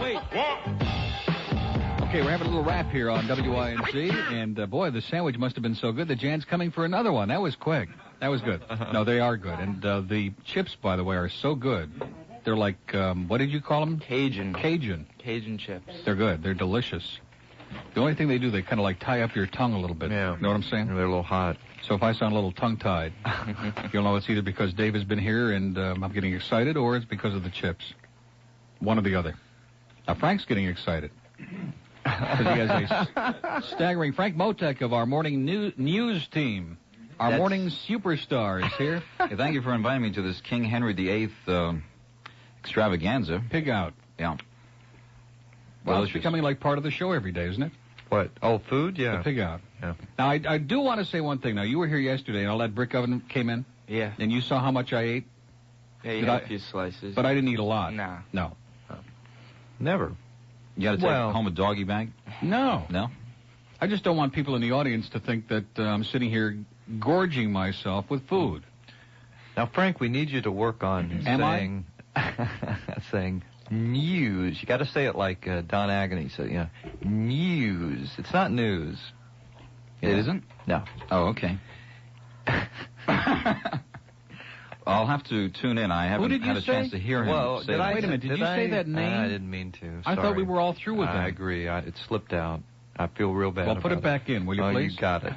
Wait. Okay, we're having a little wrap here on WINC, and boy, the sandwich must have been so good that Jan's coming for another one. That was quick. That was good. No, they are good. And the chips, by the way, are so good. They're like, what did you call them? Cajun. Cajun chips. They're good. They're delicious. The only thing they do, they kind of like tie up your tongue a little bit. Yeah. You know what I'm saying? They're a little hot. So if I sound a little tongue-tied, you'll know it's either because Dave has been here and I'm getting excited, or it's because of the chips. One or the other. Now, Frank's getting excited. Because he has a staggering... Frank Motek of our morning news team. Our morning superstar is here. Hey, thank you for inviting me to this King Henry VIII extravaganza. Pig out. Yeah. Well, it's becoming like part of the show every day, isn't it? What? Oh, food? Yeah. The pig out. Yeah. Now, I do want to say one thing. Now, you were here yesterday, and all that brick oven came in. Yeah. And you saw how much I ate. Yeah, you had a few slices. But I didn't eat a lot. Nah. No. Never. You got to take home a doggy bag? No. No? I just don't want people in the audience to think that I'm sitting here gorging myself with food. Now, Frank, we need you to work on saying news. You got to say it like Don Agony said. You know, news. It's not news. It isn't? No. Oh, okay. I'll have to tune in. I haven't had a chance to hear him say that. Wait a minute. Did you say that name? I didn't mean to. Sorry. I thought we were all through with that. I agree. It slipped out. I feel real bad. Well, put it back in, will you, please? Oh, you got it.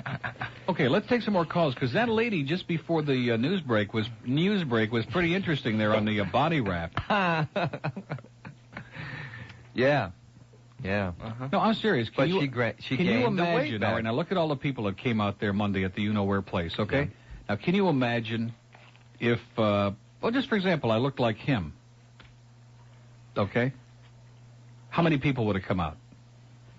Okay, let's take some more calls, because that lady just before the news break was pretty interesting there on the body wrap. Yeah. No, I'm serious. Can you imagine? All right, now look at all the people that came out there Monday at the you-know-where place, okay? Yeah. Now, can you imagine if, just for example, I looked like him, okay? How many people would have come out?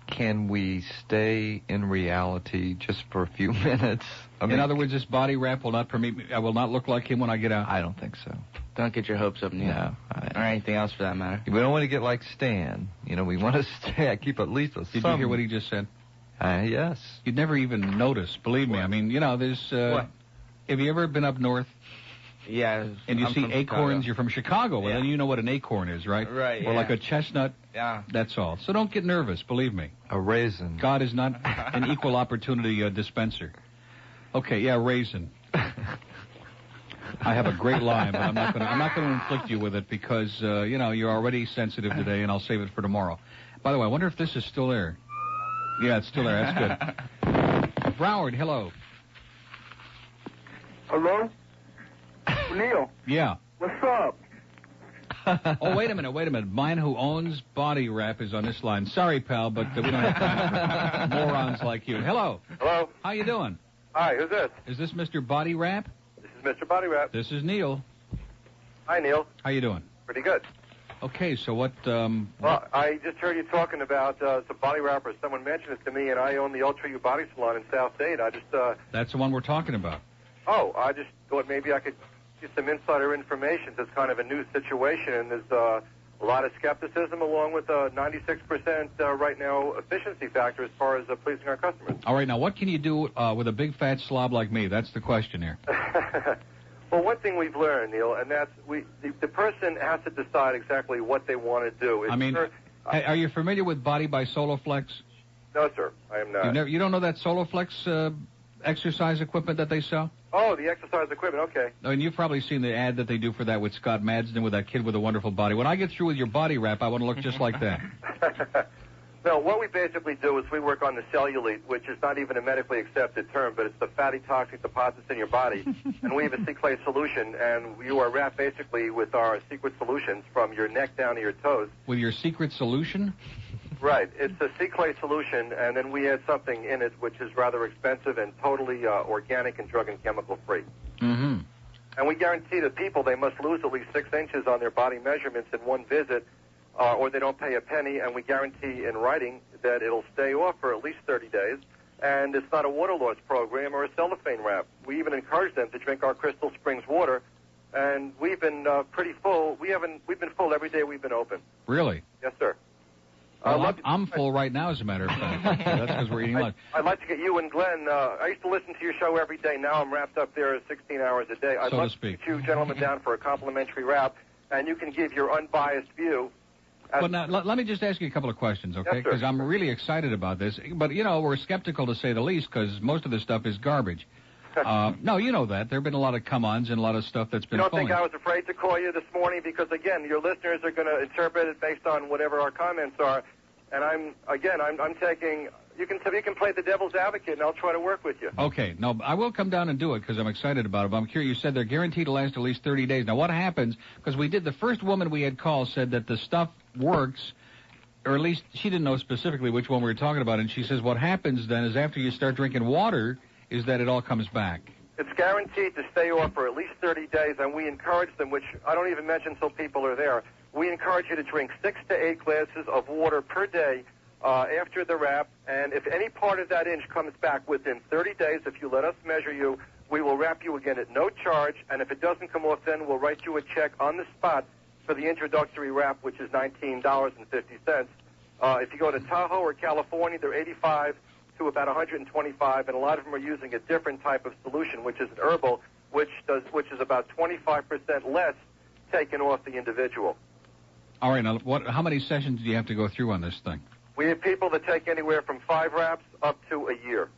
Can we stay in reality just for a few minutes? In other words, this body wrap will not permit me. I will not look like him when I get out. I don't think so. Don't get your hopes up, Neil. No. Or anything else for that matter. We don't want to get like Stan. You know, we want to stay. I keep at least a Did you hear what he just said? Yes. You'd never even notice, believe me. I mean, you know, there's... What? Have you ever been up north? Yeah. And you see acorns, Chicago. You're from Chicago, well, then you know what an acorn is, right? Right, Or like a chestnut. Yeah. That's all. So don't get nervous, believe me. A raisin. God is not an equal opportunity dispenser. Okay, yeah, raisin. I have a great line, but I'm not going to inflict you with it because, you know, you're already sensitive today, and I'll save it for tomorrow. By the way, I wonder if this is still there. Yeah, it's still there. That's good. Broward, hello. Hello? Neil. Yeah. What's up? Oh, wait a minute. Mine who owns Body Wrap is on this line. Sorry, pal, but we don't have time for morons like you. Hello. Hello. How you doing? Hi, who's this? Is this Mr. Body Wrap? This is Mr. Body Wrap. This is Neil. Hi, Neil. How you doing? Pretty good. Okay, so what... Well, I just heard you talking about some body wrappers. Someone mentioned it to me, and I own the Ultra U Body Salon in South Dade. I just... That's the one we're talking about. Oh, I just thought maybe I could get some insider information. It's kind of a new situation, and there's a lot of skepticism along with a 96% right now efficiency factor as far as pleasing our customers. All right, now what can you do with a big fat slob like me? That's the question here. Well, one thing we've learned, Neil, and that's the person has to decide exactly what they want to do. Are you familiar with Body by Soloflex? No, sir, I am not. You don't know that Soloflex exercise equipment that they sell? Oh, the exercise equipment, okay. Oh, and you've probably seen the ad that they do for that with Scott Madsen with that kid with a wonderful body. When I get through with your body wrap, I want to look just like that. No, what we basically do is we work on the cellulite, which is not even a medically accepted term, but it's the fatty toxic deposits in your body. And we have a C-clay solution, and you are wrapped basically with our secret solutions from your neck down to your toes. With your secret solution? Right. It's a C-clay solution, and then we add something in it which is rather expensive and totally organic and drug and chemical free. Mm-hmm. And we guarantee to people they must lose at least 6 inches on their body measurements in one visit, or they don't pay a penny, and we guarantee in writing that it'll stay off for at least 30 days. And it's not a water loss program or a cellophane wrap. We even encourage them to drink our Crystal Springs water, and we've been pretty full. We've been full every day we've been open. Really? Yes, sir. Well, I'm full right now, as a matter of fact. That's because we're eating lunch. I'd like to get you and Glenn. I used to listen to your show every day. Now I'm wrapped up there 16 hours a day. I'd love to get you gentlemen down for a complimentary wrap. and you can give your unbiased view. But now, let me just ask you a couple of questions, okay? Because I'm really excited about this. But, we're skeptical to say the least because most of this stuff is garbage. No, you know that. There have been a lot of come-ons and a lot of stuff that's been You don't phony. think I was afraid to call you this morning? Because, again, your listeners are going to interpret it based on whatever our comments are. And I'm taking... You can play the devil's advocate, and I'll try to work with you. Okay. No, I will come down and do it because I'm excited about it. But I'm curious. You said they're guaranteed to last at least 30 days. Now, what happens? Because the first woman we had called said that the stuff works, or at least she didn't know specifically which one we were talking about. And she says what happens then is after you start drinking water is that it all comes back. It's guaranteed to stay off for at least 30 days, and we encourage them, which I don't even mention until people are there. We encourage you to drink 6 to 8 glasses of water per day after the wrap, and if any part of that inch comes back within 30 days, if you let us measure you, we will wrap you again at no charge, and if it doesn't come off then, we'll write you a check on the spot for the introductory wrap, which is $19.50. If you go to Tahoe or California, they're $85 to about $125, and a lot of them are using a different type of solution, which is an herbal, which is about 25% less taken off the individual. All right, now how many sessions do you have to go through on this thing? We have people that take anywhere from 5 wraps up to a year.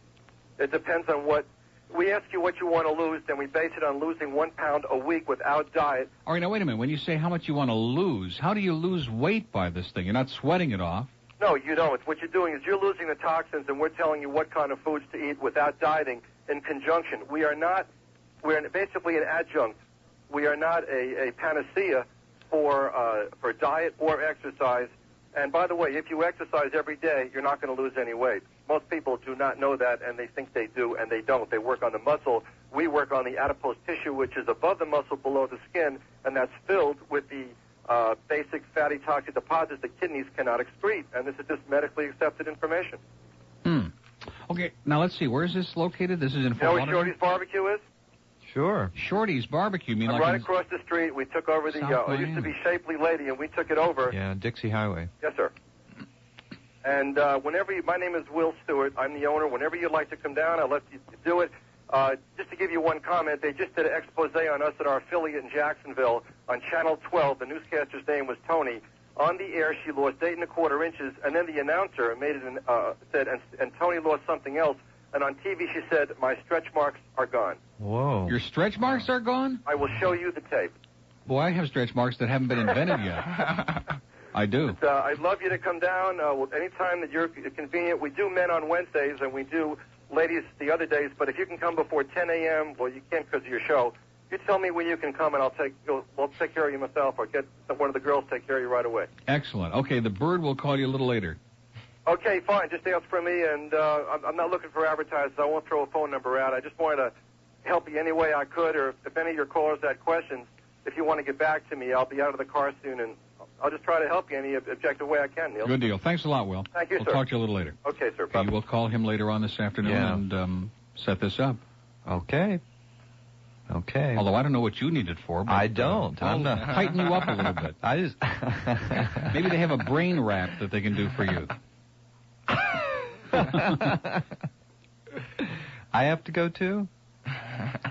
It depends on what... We ask you what you want to lose, then we base it on losing 1 pound a week without diet. All right, now wait a minute. When you say how much you want to lose, how do you lose weight by this thing? You're not sweating it off. No, you don't. What you're doing is you're losing the toxins, and we're telling you what kind of foods to eat without dieting in conjunction. We're basically an adjunct. We are not a panacea for diet or exercise. And by the way, if you exercise every day, you're not going to lose any weight. Most people do not know that, and they think they do, and they don't. They work on the muscle. We work on the adipose tissue, which is above the muscle, below the skin, and that's filled with the basic fatty toxic deposits that kidneys cannot excrete. And this is just medically accepted information. Okay, now let's see. Where is this located? This is in Fort You know where Lauderdale? Shorty's Barbecue is? Sure. Shorty's Barbecue, you mean like right across the street. We took over the, it used to be Shapely Lady, and we took it over. Yeah, Dixie Highway. Yes, sir. And my name is Will Stewart. I'm the owner. Whenever you'd like to come down, I'll let you do it. Just to give you one comment, they just did an expose on us at our affiliate in Jacksonville on Channel 12. The newscaster's name was Tony. On the air, she lost 8 1/4 inches, and then the announcer made it said, and Tony lost something else. And on TV, she said, my stretch marks are gone. Whoa. Your stretch marks are gone? I will show you the tape. Boy, I have stretch marks that haven't been invented yet. I do. But, I'd love you to come down anytime that you're convenient. We do men on Wednesdays, and we do ladies the other days. But if you can come before 10 a.m., well, you can't because of your show. You tell me when you can come, and I'll take care of you myself, or get one of the girls to take care of you right away. Excellent. Okay, the Bird will call you a little later. Okay, fine. Just ask for me, and I'm not looking for advertisers. I won't throw a phone number out. I just wanted to help you any way I could, or if any of your callers had questions, if you want to get back to me, I'll be out of the car soon, and I'll just try to help you any objective way I can, Neil. Good deal. Thanks a lot, Will. Thank you, we'll sir. Talk to you a little later. Okay, sir. Okay, we'll call him later on this afternoon and set this up. Okay. Okay. Although I don't know what you need it for. But, I don't. I'm not. Tighten you up a little bit. I just... Maybe they have a brain wrap that they can do for you. I have to go too?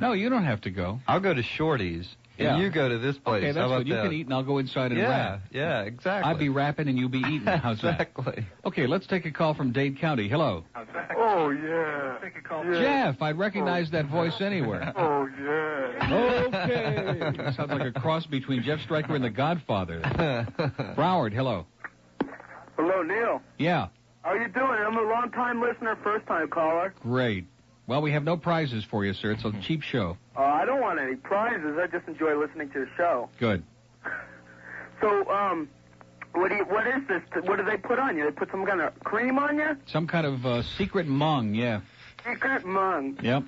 No, you don't have to go. I'll go to Shorty's. Yeah. And you go to this place. Okay, that's good. You can eat and I'll go inside and wrap. Yeah, exactly. I'll be rapping and you be eating. How's that? Exactly. Okay, let's take a call from Dade County. Hello. Oh, yeah. Take a call. Yeah. Jeff, I'd recognize that voice anywhere. Oh, yeah. Okay. Sounds like a cross between Jeff Stryker and the Godfather. Broward, hello. Hello, Neil. Yeah. How you doing? I'm a long-time listener, first-time caller. Great. Well, we have no prizes for you, sir. It's a cheap show. I don't want any prizes. I just enjoy listening to the show. Good. So, what is this? What do they put on you? They put some kind of cream on you? Some kind of secret mung, yeah. Secret mung. Yep.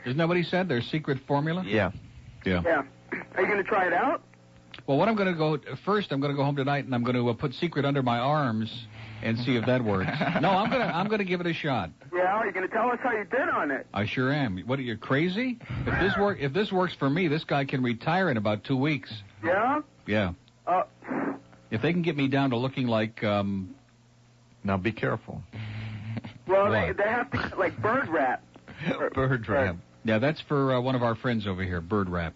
Isn't that what he said? Their secret formula? Yeah. Yeah. Yeah. Are you going to try it out? Well, what I'm going to go first, I'm going to go home tonight and I'm going to put secret under my arms and see if that works. No, I'm going to give it a shot. Yeah, are you going to tell us how you did on it? I sure am. What, are you crazy? If this works for me, this guy can retire in about 2 weeks. Yeah? Yeah. If they can get me down to looking like Now be careful. Well, they have to, like, bird wrap. Bird wrap. Yeah, that's for one of our friends over here, Bird Wrap.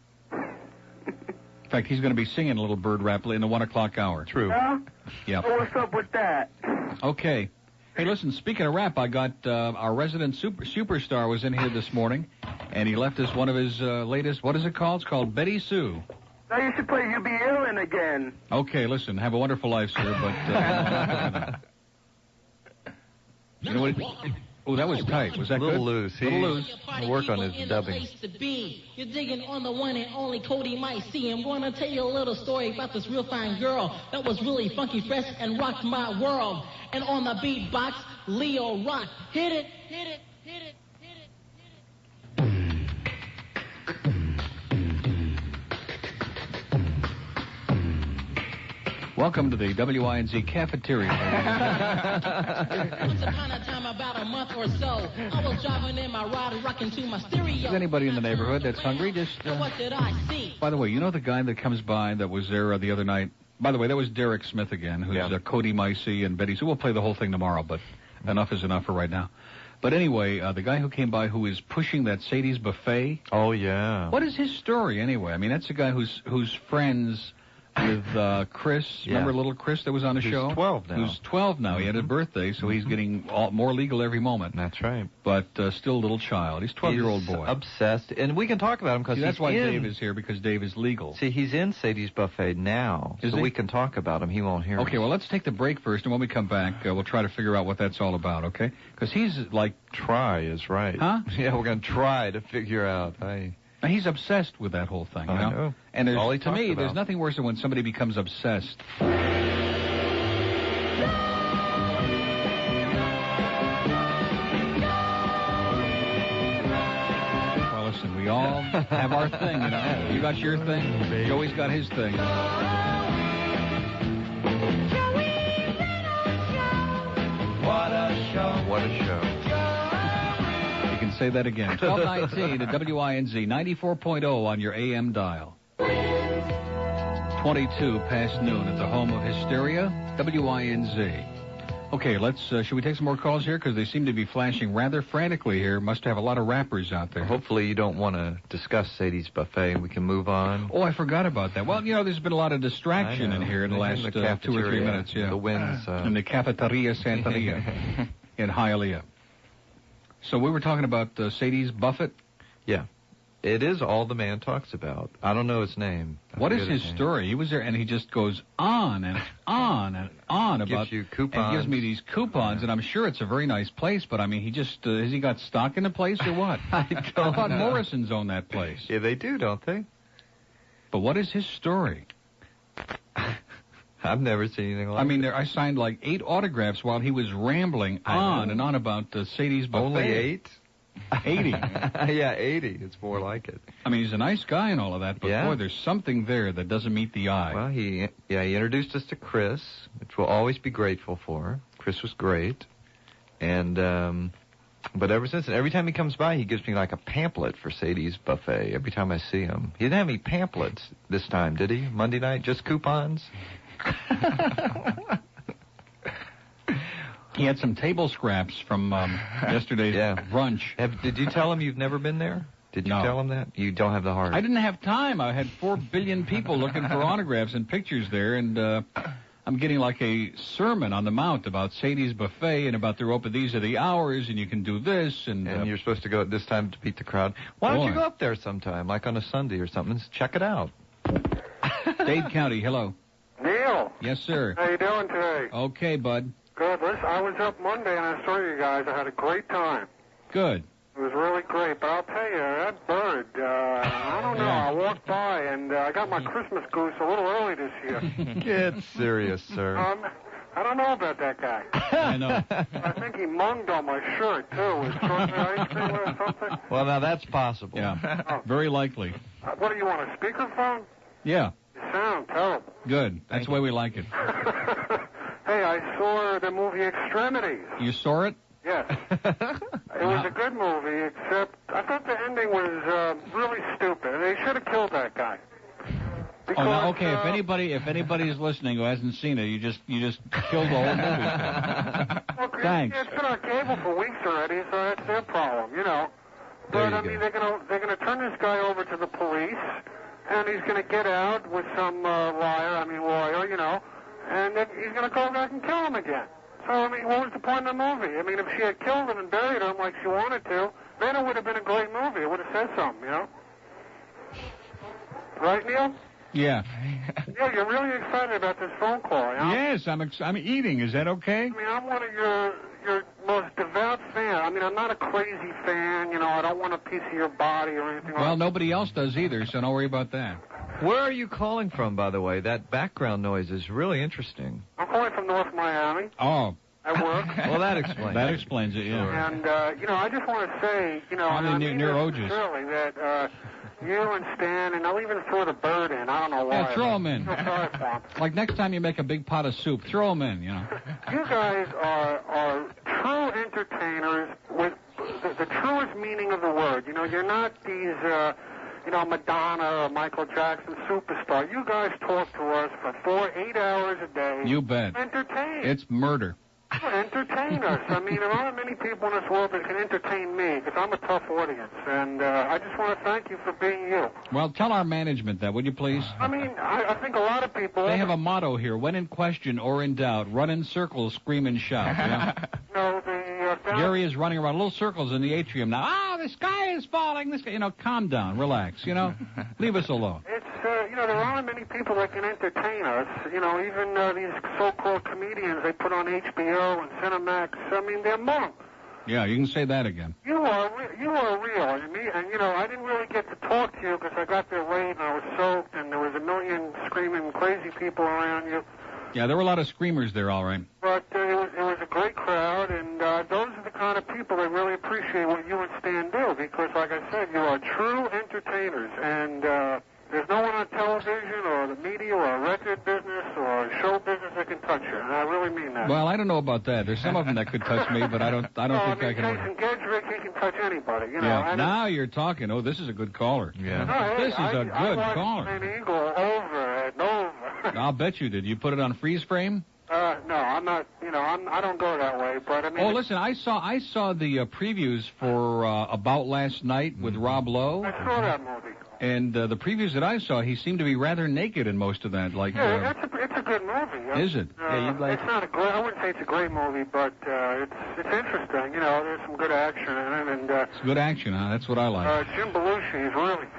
In fact, he's going to be singing a little bird rap in the 1 o'clock hour. True. Yeah? Yeah. So what's up with that? Okay. Hey, listen, speaking of rap, I got our resident superstar was in here this morning, and he left us one of his latest, what is it called? It's called Betty Sue. Now you should play You Be Illin' again. Okay, listen, have a wonderful life, sir, but... you know what? Oh, that was tight. Was that good? Loose. Little loose. We'll work on his dubbing. You're digging on the one and only Cody might see. I'm going to tell you a little story about this real fine girl that was really funky, fresh, and rocked my world. And on the beatbox, Leo Rock. Hit it, hit it, hit it, hit it, hit it. Welcome to the WINZ cafeteria. Once upon a time, about a month or so, I was driving in my ride, rocking to my stereo. Is anybody in the neighborhood that's hungry? Just. What did I see? By the way, you know the guy that comes by that was there the other night? By the way, that was Derek Smith again, who's Cody Micey and Betty. So we'll play the whole thing tomorrow, but enough is enough for right now. But anyway, the guy who came by who is pushing that Sadie's Buffet. Oh, yeah. What is his story anyway? I mean, that's a guy who's friends with Chris. Yeah. Remember little Chris that was on the show? Who's 12 now. Who's 12 now. He had a birthday, so he's getting more legal every moment. That's right. But still a little child. He's a 12-year-old boy. Obsessed. And we can talk about him because that's why Dave is here, because Dave is legal. See, he's in Sadie's Buffet now, so we can talk about him. He won't hear us. Okay, well, let's take the break first, and when we come back, we'll try to figure out what that's all about, okay? Because he's like... Try is right. Huh? Yeah, we're going to try to figure out. Now, he's obsessed with that whole thing, you know? I know. And All he to me, talks there's about. nothing worse than when somebody becomes obsessed. Well, listen, we all have our thing, you know? You got your thing, Joey's got his thing. What a show. You can say that again. 1219 at WINZ, 94.0 on your AM dial. 22 past noon at the home of Hysteria, WINZ. Okay, should we take some more calls here? Because they seem to be flashing rather frantically here. Must have a lot of rappers out there. Hopefully you don't want to discuss Sadie's Buffet. We can move on. Oh, I forgot about that. Well, you know, there's been a lot of distraction in here in the last 2 or 3 minutes. Yeah, the winds. In the Cafeteria Santeria in Hialeah. So we were talking about Sadie's Buffet? Yeah. It is all the man talks about. I don't know his name. What is his story? He was there, and he just goes on and on and on about... Gives you coupons. And gives me these coupons, and I'm sure it's a very nice place, but, I mean, he just... has he got stock in the place or what? I thought know. Morrison's own that place. Yeah, they do, don't they? But what is his story? I've never seen anything like it. I mean, I signed like 8 autographs while he was rambling on and on about Sadie's Buffet. Only 8? 80. Yeah, 80. It's more like it. I mean, he's a nice guy and all of that, but boy, there's something there that doesn't meet the eye. Well, he introduced us to Chris, which we'll always be grateful for. Chris was great. And, but ever since, every time he comes by, he gives me like a pamphlet for Sadie's Buffet every time I see him. He didn't have any pamphlets this time, did he? Monday night? Just coupons? He had some table scraps from yesterday's brunch. Did you tell him you've never been there? Did you tell him that? You don't have the heart. I didn't have time. I had 4 billion people looking for autographs and pictures there, and I'm getting like a sermon on the Mount about Sadie's Buffet and about these are the hours, and you can do this. And you're supposed to go at this time to beat the crowd. Why don't you go up there sometime, like on a Sunday or something, and check it out? Dade County, hello. Neil. Yes, sir. How you doing today? Okay, bud. Good. Listen, I was up Monday and I saw you guys. I had a great time. Good. It was really great. But I'll tell you, that bird, I don't know. I walked by and I got my Christmas goose a little early this year. Get serious, sir. I don't know about that guy. I know. I think he munged on my shirt, too, with strawberry ice cream or something. Well, now that's possible. Yeah, very likely. What do you want, a speakerphone? Yeah. You sound terrible. Good. That's the way we like it. Hey, I saw the movie Extremities. You saw it? Yes. It was a good movie, except I thought the ending was really stupid. They should have killed that guy. Because, now, okay. If anybody's listening who hasn't seen it, you just killed the whole movie. Well, Thanks. It's been on cable for weeks already, so that's their problem, you know. But I mean, they're gonna turn this guy over to the police, and he's going to get out with some lawyer, you know, and then he's going to go back and kill him again. So, I mean, what was the point of the movie? I mean, if she had killed him and buried him like she wanted to, then it would have been a great movie. It would have said something, you know? Right, Neil? Yeah. Yeah, you're really excited about this phone call, you know? Yes, I'm eating. Is that okay? I mean, I'm one of your most devout fans. I mean, I'm not a crazy fan, you know. I don't want a piece of your body or anything like that. Well, nobody else does either, so don't worry about that. Where are you calling from, by the way? That background noise is really interesting. I'm calling from North Miami. Oh. At work. Well, that explains That explains it, yeah. And, you know, I just want to say, you know, Probably I mean near Oges. really that you and Stan, and I'll even throw the bird in. I don't know why. Yeah, throw them in. I'm sorry for him. Like next time you make a big pot of soup, throw them in, you know. You guys are true entertainers with the truest meaning of the word. You know, you're not these, you know, Madonna or Michael Jackson superstar. You guys talk to us for 8 hours a day. You bet. Entertain. It's murder. Entertain us. I mean, there aren't many people in this world that can entertain me because I'm a tough audience. And I just want to thank you for being you. Well, tell our management that, would you please? I mean, I think a lot of people... They have a motto here. When in question or in doubt, run in circles, scream and shout. You know? No, Jerry is running around little circles in the atrium now. Ah, the sky is falling. The sky. You know, calm down. Relax. You know, leave us alone. It's, you know, there aren't many people that can entertain us. You know, even these so-called comedians they put on HBO and Cinemax. I mean, they're monks. Yeah, you can say that again. You are real, and you know, I didn't really get to talk to you because I got there late and I was soaked, and there was a million screaming crazy people around you. Yeah, there were a lot of screamers there, all right. But it was a great crowd, and those are the kind of people that really appreciate what you and Stan do because, like I said, you are true entertainers, and there's no one on television or the media or a record business or a show business that can touch you, and I really mean that. Well, I don't know about that. There's some of them that could touch me, but I don't think I can. Jason Gedrick, he can touch anybody, you know. Yeah, now you're talking. Oh, this is a good caller. Yeah. No, this is a good caller. I watched Eagle over and over. I'll bet you did. You put it on freeze frame? No, I'm not. You know, I don't go that way. But I mean. Oh, listen, I saw the previews for About Last Night with Rob Lowe. I saw that movie. And the previews that I saw, he seemed to be rather naked in most of that. Like, yeah, it's a good movie. Is it? Yeah, you'd like. It's not a great. I wouldn't say it's a great movie, but it's interesting. You know, there's some good action in it, and it's good action, huh? That's what I like. Jim Belushi,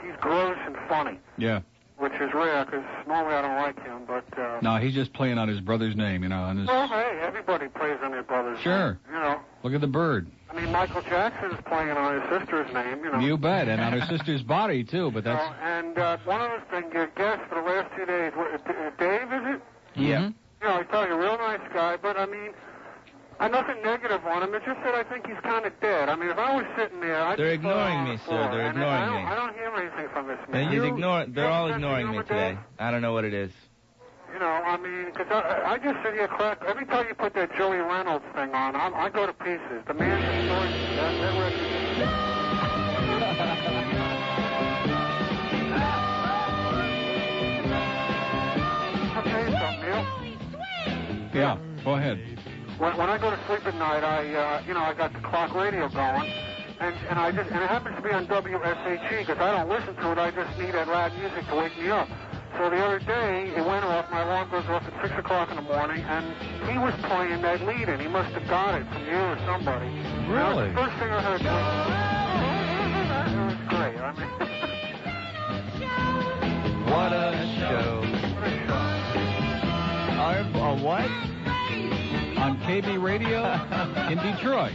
he's gross and funny. Yeah. Which is rare, because normally I don't like him, but... No, he's just playing on his brother's name, you know. On his... Well, hey, everybody plays on their brother's name. Sure. You know. Look at the bird. I mean, Michael Jackson's playing on his sister's name, you know. You bet, and on his sister's body, too, but that's... And one other thing, your guest for the last 2 days, Dave, is it? Yeah. You know, he's probably a real nice guy, but, I mean... nothing negative on him. It's just that I think he's kind of dead. I mean, if I was sitting there, they're ignoring me, sir. They're ignoring me. I don't hear anything from this man. They're all ignoring me today. I don't know what it is. You know, I mean, because I just sit here crack. Every time you put that Joey Reynolds thing on, I go to pieces. The man destroys me. That I'll tell you something, Neil. Yeah, go ahead. When I go to sleep at night, I got the clock radio going, and it happens to be on WSHE because I don't listen to it. I just need that loud music to wake me up. So the other day, it went off. My alarm goes off at 6 o'clock in the morning, and he was playing that lead, and he must have got it from you or somebody. Really? The first thing I heard was, it was great. I mean, what a show! A what? On KB radio in Detroit.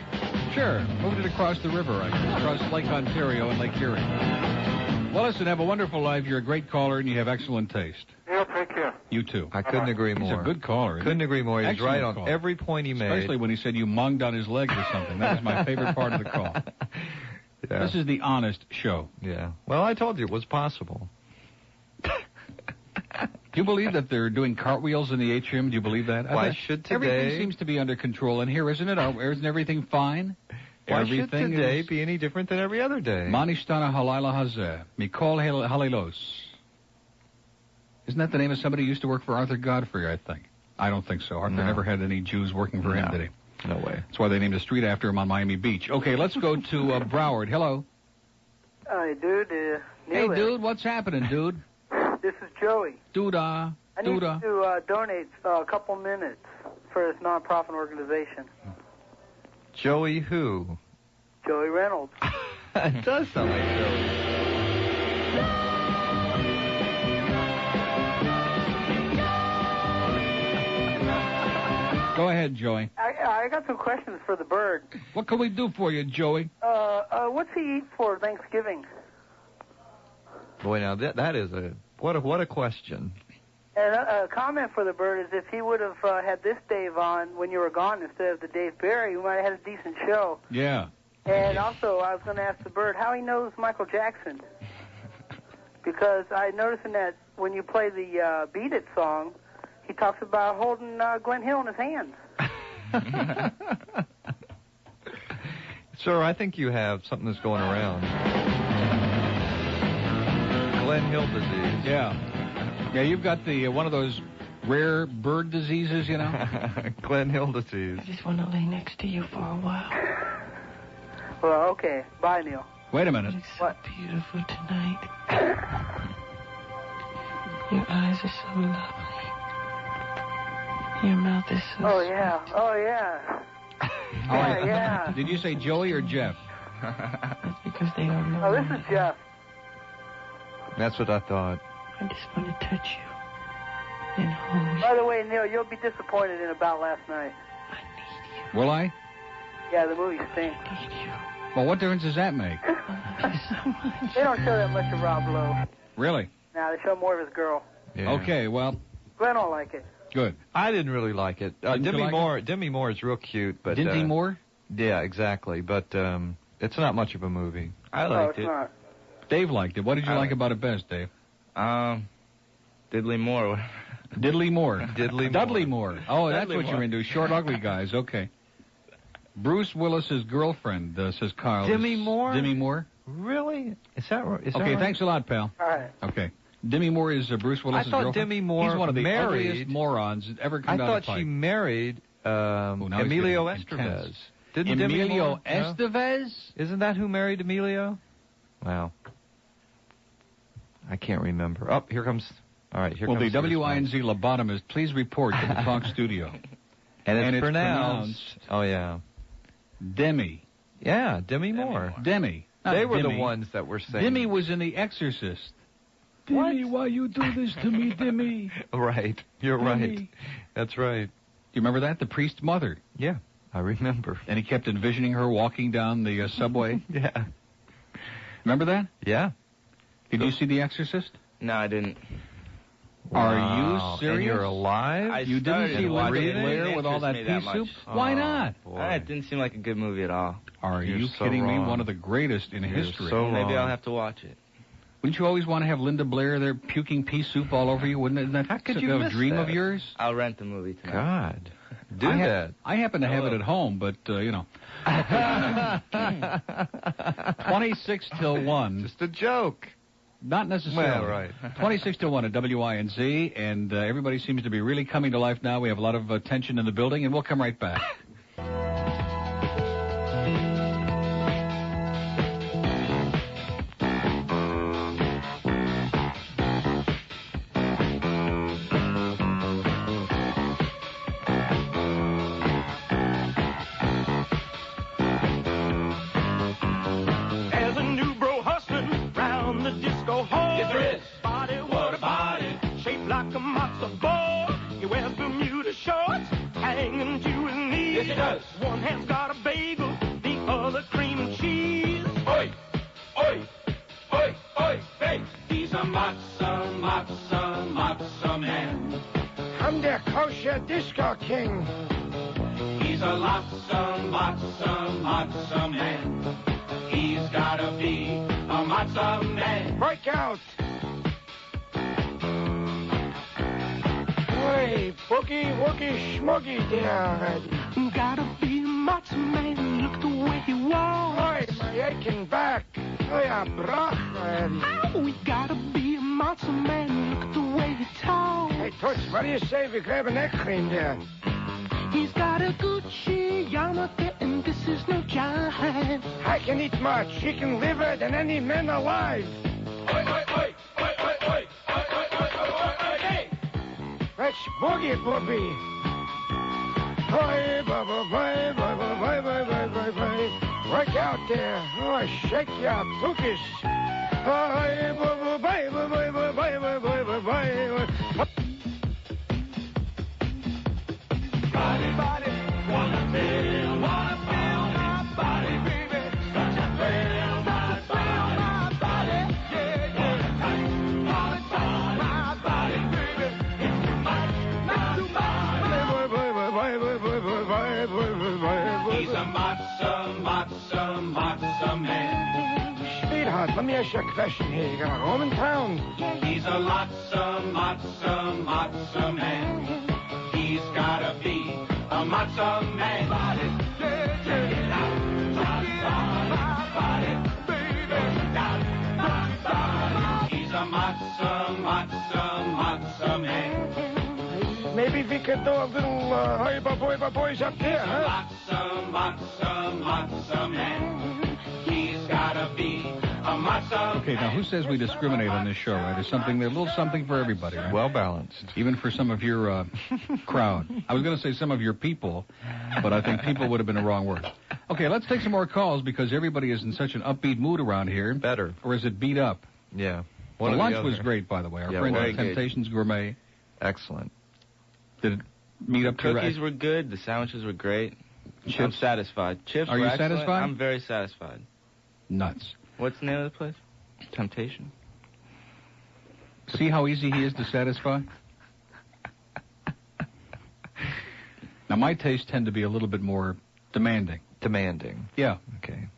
Sure. Moved it across the river, across Lake Ontario and Lake Erie. Well, listen, have a wonderful life. You're a great caller, and you have excellent taste. Yeah, take care. You too. I couldn't agree more. He's a good caller. Couldn't agree more. He's Excellent right on caller. every point he made. Especially when he said you munged on his legs or something. That was my favorite part of the call. Yeah. This is the honest show. Yeah. Well, I told you it was possible. Do you believe that they're doing cartwheels in the atrium? Do you believe that? Why should today... Everything seems to be under control in here, isn't it? Isn't everything fine? Why should today be any different than every other day? Manishtana Halila Hazeh. Mikol Halilos. Isn't that the name of somebody who used to work for Arthur Godfrey, I think? I don't think so. Arthur never had any Jews working for him, did he? No way. That's why they named a street after him on Miami Beach. Okay, let's go to Broward. Hello. Hi, dude. Hey, dude, what's happening, dude? This is Joey. Doodah. I need to donate a couple minutes for this nonprofit organization. Joey who? Joey Reynolds. It does sound like Joey. Go ahead, Joey. I got some questions for the bird. What can we do for you, Joey? What's he eat for Thanksgiving? Boy, now that is what a question. And a comment for the bird is if he would have had this Dave on when you were gone instead of the Dave Barry, we might have had a decent show. Yeah. And also, I was going to ask the bird how he knows Michael Jackson. Because I noticed in that when you play the Beat It song, he talks about holding Glenn Hill in his hands. Sir, I think you have something that's going around. Glenn Hill disease. Yeah. Yeah, you've got the one of those rare bird diseases, you know? Glenn Hill disease. I just want to lay next to you for a while. Well, okay. Bye, Neil. Wait a minute. It's so beautiful tonight. Your eyes are so lovely. Your mouth is so Oh, yeah. Oh, yeah. Yeah. Did you say Joey or Jeff? That's because they don't know. Oh, this is Jeff. That's what I thought. I just want to touch you and hold you. By the way, Neil, you'll be disappointed in About Last Night. Will I? Yeah, the movie stinks. Well, what difference does that make? They don't show that much of Rob Lowe. Really? Nah, they show more of his girl. Yeah. Okay, well. Glenn don't like it. Good. I didn't really like it. Demi Moore is real cute, but Demi Moore? Yeah, exactly. But it's not much of a movie. I liked it. Not. Dave liked it. What did you like about it best, Dave? Diddley Moore. Diddley Moore. Dudley Moore. Oh, that's Dudley what Moore. you're into. Short, ugly guys. Okay. Bruce Willis's girlfriend, says Kyle. Demi Moore? Demi Moore? Really? Is that right? Okay, thanks a lot, pal. All right. Okay. Demi Moore is Bruce Willis's girlfriend? I thought Demi Moore He's one of the married, ugliest morons that ever come I down thought to fight. she married Emilio Estevez. Didn't Demi Emilio Moore? Estevez? No? Isn't that who married Emilio? Wow. I can't remember. Oh, here comes... All right, here comes the WINZ lobotomist, please report to the talk studio. And it's pronounced... Oh, yeah. Demi. Yeah, Demi Moore. Demi. They were Demi. the ones that were saying... Demi was in The Exorcist. Demi, why you do this to me, Demi? Right. You're Demi. right. That's right. You remember that? The priest's mother. Yeah, I remember. And he kept envisioning her walking down the subway. Yeah. Remember that? Yeah. Did you see The Exorcist? No, I didn't. Are you serious? And you're alive? You didn't see Linda Breathing? Blair with all that pea soup? Why not? It didn't seem like a good movie at all. Are You're you so kidding me? wrong. One of the greatest in history. So Maybe wrong. I'll have to watch it. Wouldn't you always want to have Linda Blair there puking pea soup all over you? Wouldn't that How could a you miss dream that? of yours? I'll rent the movie tonight. God. Do that. I happen to have it at home, but, you know. 26 till 1. Just a joke. Not necessarily. Well, right. 26 till 1 at WINZ, and everybody seems to be really coming to life now. We have a lot of tension in the building, and we'll come right back. There's a new bro hustling round the disco hall. Yes, there is. Body, what a body, shaped like a matzo ball. He wears Bermuda shorts, hanging to his knees. Yes, he does. One hand's got a bagel, the other cream and cheese. Oi, oi, oi, oi, hey. He's a matzo, matzo, matzo man. I'm the kosher disco king. He's a matzo, matzo, matzo man. He's gotta be a matzo man. Break out. Hey, boogie, woogie, schmoogie there. Gotta be a matzo man. Look the way he walks. Oi, my aching back. Oh, yeah, brach. We gotta be a matzo man. Look the way he talks. Hey, Toots, what do you say if we grab an egg cream there? He's got a Gucci yarmulke, and this is no jive. I can eat more chicken liver than any man alive. Oi, oi, oi, oi, oi, oi, oi, oi. Let's boogie, Booby. Bye, bye, bye, bye, bye, bye, bye, bye, bye, bye. Work out there. Oh, shake your bookies. Bye, bye, bye, bye, bye, bye, bye, bye, bye, bye, bye. Body, body, wanna feel my body, baby. Such a thrill, my body, yeah, yeah. My body, baby. It's too much, not too much. He's a matzo man. Sweetheart, let me ask you a question here. You got a home in town? He's a matzo man. He's gotta be a matzo man. Body, yeah, check it out. Body, baby. He's a matzo man. Maybe we could do a little boys up here, huh? Matzo man. He's gotta be a matzo. Okay, now who says we discriminate on this show, right? There's something, a little something for everybody, right? Well balanced. Even for some of your crowd. I was going to say some of your people, but I think people would have been the wrong word. Okay, let's take some more calls because everybody is in such an upbeat mood around here. Better. Or is it beat up? Yeah. The lunch was great, by the way. Our friend at Temptations Gourmet. Excellent. Did it meet up to your... Cookies were good. The sandwiches were great. Chips? I'm satisfied. Chips Are were you excellent. satisfied? I'm very satisfied. Nuts. What's the name of the place? Temptation. See how easy he is to satisfy? Now, my tastes tend to be a little bit more demanding. Demanding. Yeah. Okay.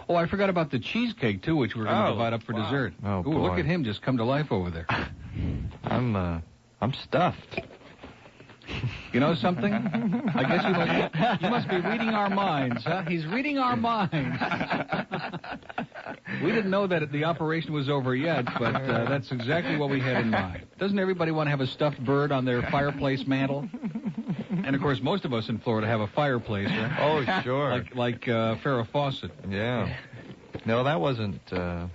Oh, I forgot about the cheesecake, too, which we're going to divide up for dessert. Oh, ooh, boy. Look at him just come to life over there. I'm stuffed. You know something? I guess you must be reading our minds, huh? He's reading our minds. We didn't know that the operation was over yet, but that's exactly what we had in mind. Doesn't everybody want to have a stuffed bird on their fireplace mantle? And, of course, most of us in Florida have a fireplace, right? Oh, sure. Like Farrah Fawcett. Yeah. No, that wasn't... that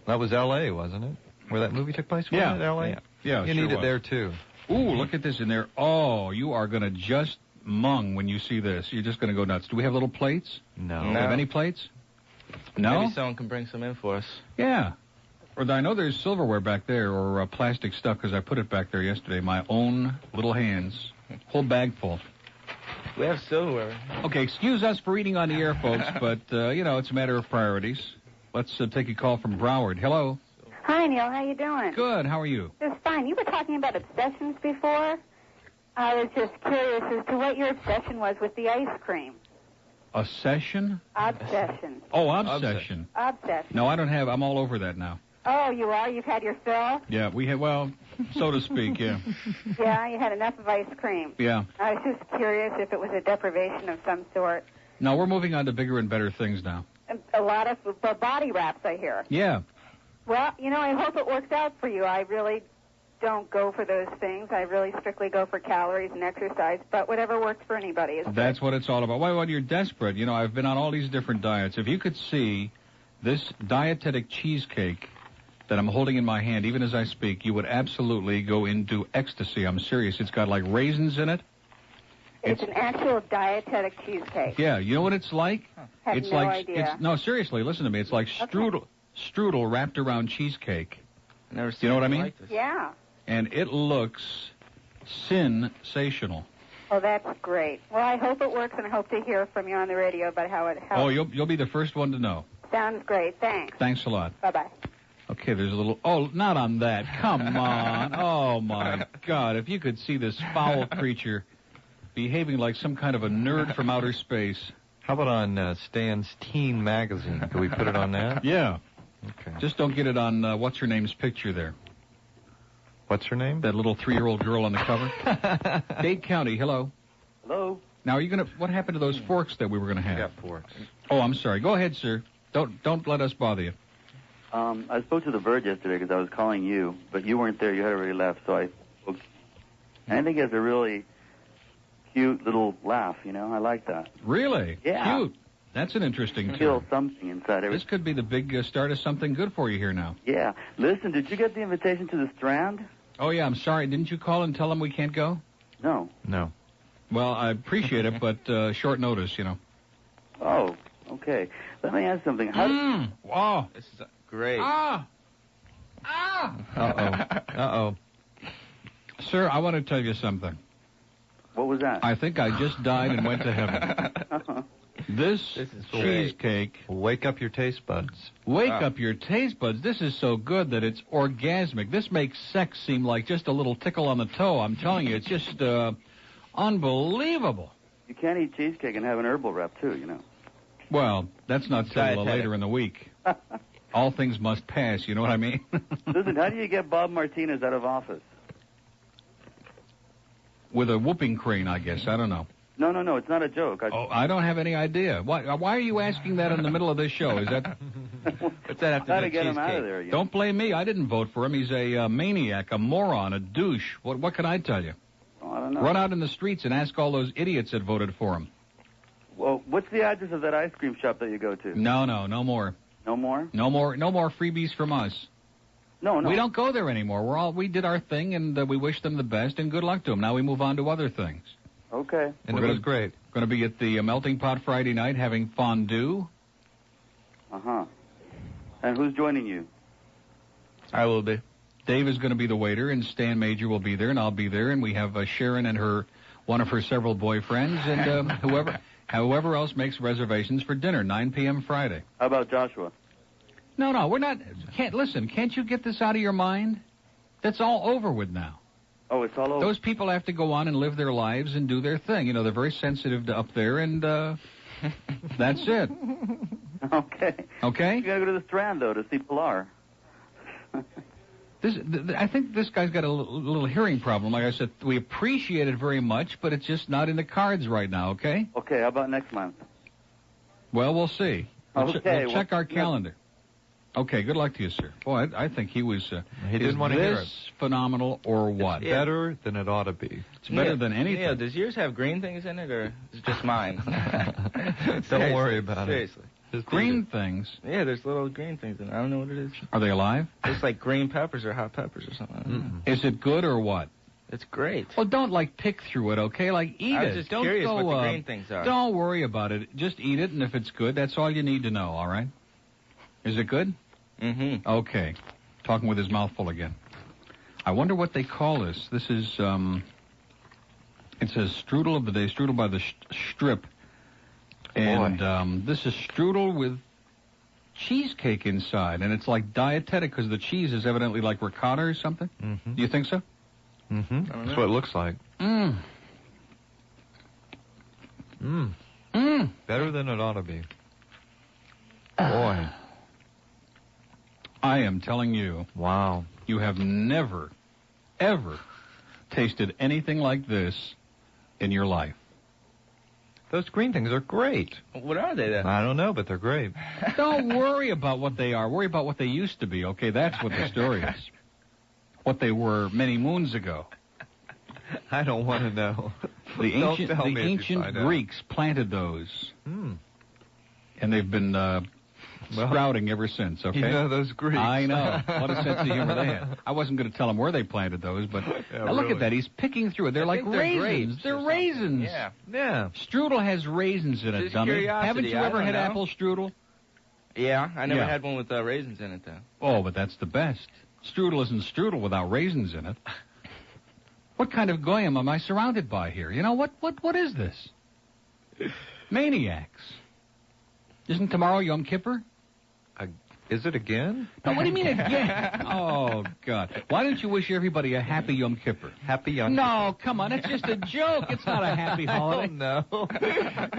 was L.A., wasn't it? Where that movie took place? Yeah. Wasn't it L.A.? Yeah, You sure need it was. there, too. Ooh, look at this in there. Oh, you are going to just mung when you see this. You're just going to go nuts. Do we have little plates? No. Do we have any plates? No? Maybe someone can bring some in for us. Yeah. Or I know there's silverware back there or plastic stuff because I put it back there yesterday. My own little hands. Whole bag full. We have silverware. Okay, excuse us for eating on the air, folks, but, it's a matter of priorities. Let's take a call from Broward. Hello. Hi, Neil. How you doing? Good. How are you? Just fine. You were talking about obsessions before. I was just curious as to what your obsession was with the ice cream. A session? Obsession. Oh, obsession. Obsession. No, I don't have. I'm all over that now. Oh, you are? You've had your fill? Yeah, we had, well, so to speak, yeah. Yeah, you had enough of ice cream. Yeah. I was just curious if it was a deprivation of some sort. No, we're moving on to bigger and better things now. A lot of body wraps, I hear. Yeah. Well, I hope it works out for you. I really don't go for those things. I really strictly go for calories and exercise, but whatever works for anybody is That's what it's all about. Well, when you're desperate, I've been on all these different diets. If you could see this dietetic cheesecake that I'm holding in my hand, even as I speak, you would absolutely go into ecstasy. I'm serious. It's got like raisins in it. It's an actual dietetic cheesecake. Yeah, you know what it's like? Have it's no like idea. No, seriously, listen to me. It's like strudel wrapped around cheesecake. Never You know what I mean? like this. Yeah. And it looks sensational. Oh, that's great. Well, I hope it works, and I hope to hear from you on the radio about how it helps. Oh, you'll be the first one to know. Sounds great. Thanks. Thanks a lot. Bye-bye. Okay, there's a little... Oh, not on that. Come on. Oh, my God. If you could see this foul creature behaving like some kind of a nerd from outer space. How about on Stan's Teen Magazine? Could we put it on that? Yeah. Okay. Just don't get it on what's-her-name's picture there. What's her name? That little 3-year-old girl on the cover. Dade County, hello. Hello. Now, are you going to... What happened to those forks that we were going to have? Yeah, forks. Oh, I'm sorry. Go ahead, sir. Don't let us bother you. I spoke to the Bird yesterday because I was calling you, but you weren't there. You had already left, so I spoke. And I think he has a really cute little laugh, I like that. Really? Yeah. Cute. That's an interesting You feel term. something inside every... This could be the big start of something good for you here now. Yeah. Listen, did you get the invitation to the Strand? Oh, yeah, I'm sorry. Didn't you call and tell them we can't go? No. No. Well, I appreciate it, but short notice, you know. Oh, okay. Let me ask something. How Wow. This is great. Uh-oh. Sir, I want to tell you something. What was that? I think I just died and went to heaven. This is cheesecake. Wake up your taste buds. Wake up your taste buds. This is so good that it's orgasmic. This makes sex seem like just a little tickle on the toe. I'm telling you, it's just unbelievable. You can't eat cheesecake and have an herbal wrap, too, you know. Well, that's not till Dietetic. later in the week. All things must pass, you know what I mean? Listen, how do you get Bob Martinez out of office? With a whooping crane, I guess. I don't know. No, it's not a joke. I don't have any idea. Why are you asking that in the middle of this show? Is that... What's that have to do How to with get him out of cheesecake? there, you know? Don't blame me. I didn't vote for him. He's a maniac, a moron, a douche. What can I tell you? Oh, I don't know. Run out in the streets and ask all those idiots that voted for him. Well, what's the address of that ice cream shop that you go to? No more. No more? No more freebies from us. No. We don't go there anymore. We did our thing, and we wish them the best, and good luck to them. Now we move on to other things. Okay. And it was great. Going to be at the Melting Pot Friday night having fondue. Uh-huh. And who's joining you? I will be. Dave is going to be the waiter, and Stan Major will be there, and I'll be there, and we have Sharon and one of her several boyfriends, and whoever else makes reservations for dinner, 9 p.m. Friday. How about Joshua? No, we're not. Can't you get this out of your mind? That's all over with now. Oh, it's all over. Those people have to go on and live their lives and do their thing. You know, they're very sensitive to up there, and that's it. Okay. Okay? You gotta go to the Strand, though, to see Pilar. I think this guy's got a little hearing problem. Like I said, we appreciate it very much, but it's just not in the cards right now, okay? Okay, how about next month? Well, we'll see. We'll check our no. calendar. Okay, good luck to you, sir. Boy, I think he was... he didn't want to hear it. Is this phenomenal or what? It's better than it ought to be. It's better than anything. Yeah, does yours have green things in it, or is it just mine? Don't worry about Seriously. it. Green things? Yeah, there's little green things in it. I don't know what it is. Are they alive? It's like green peppers or hot peppers or something. I don't know. Is it good or what? It's great. Well, don't, pick through it, okay? Eat it. I was just don't curious go, what the green things are. Don't worry about it. Just eat it, and if it's good, that's all you need to know, all right? Is it good? Mm-hmm. Okay. Talking with his mouth full again. I wonder what they call this. This is, it says strudel of the day, strudel by the strip. And this is strudel with cheesecake inside, and it's like dietetic because the cheese is evidently like ricotta or something. Mm-hmm. Do you think so? Mm-hmm. That's what it looks like. Better than it ought to be. Boy. I am telling you. Wow. You have never, ever tasted anything like this in your life. Those green things are great. What are they then? I don't know, but they're great. Don't worry about what they are. Worry about what they used to be, okay? That's what the story is. What they were many moons ago. I don't want to know. The ancient Greeks planted those. And they've been sprouting ever since, okay? You know those Greeks. I know. What a sense of humor they had. I wasn't going to tell him where they planted those, but now look at that. He's picking through it. They're like raisins. They're raisins. Yeah. Strudel has raisins in it, Just dummy. curiosity, Haven't you I ever don't had know. apple strudel? Yeah, I never had one with raisins in it, though. Oh, but that's the best. Strudel isn't strudel without raisins in it. What kind of goyim am I surrounded by here? You know, what is this? Maniacs. Isn't tomorrow Yom Kippur? Is it again? No, what do you mean again? Oh, God. Why don't you wish everybody a happy Yom Kippur? Happy Yom Kippur. No, come on. It's just a joke. It's not a happy holiday. Oh, no.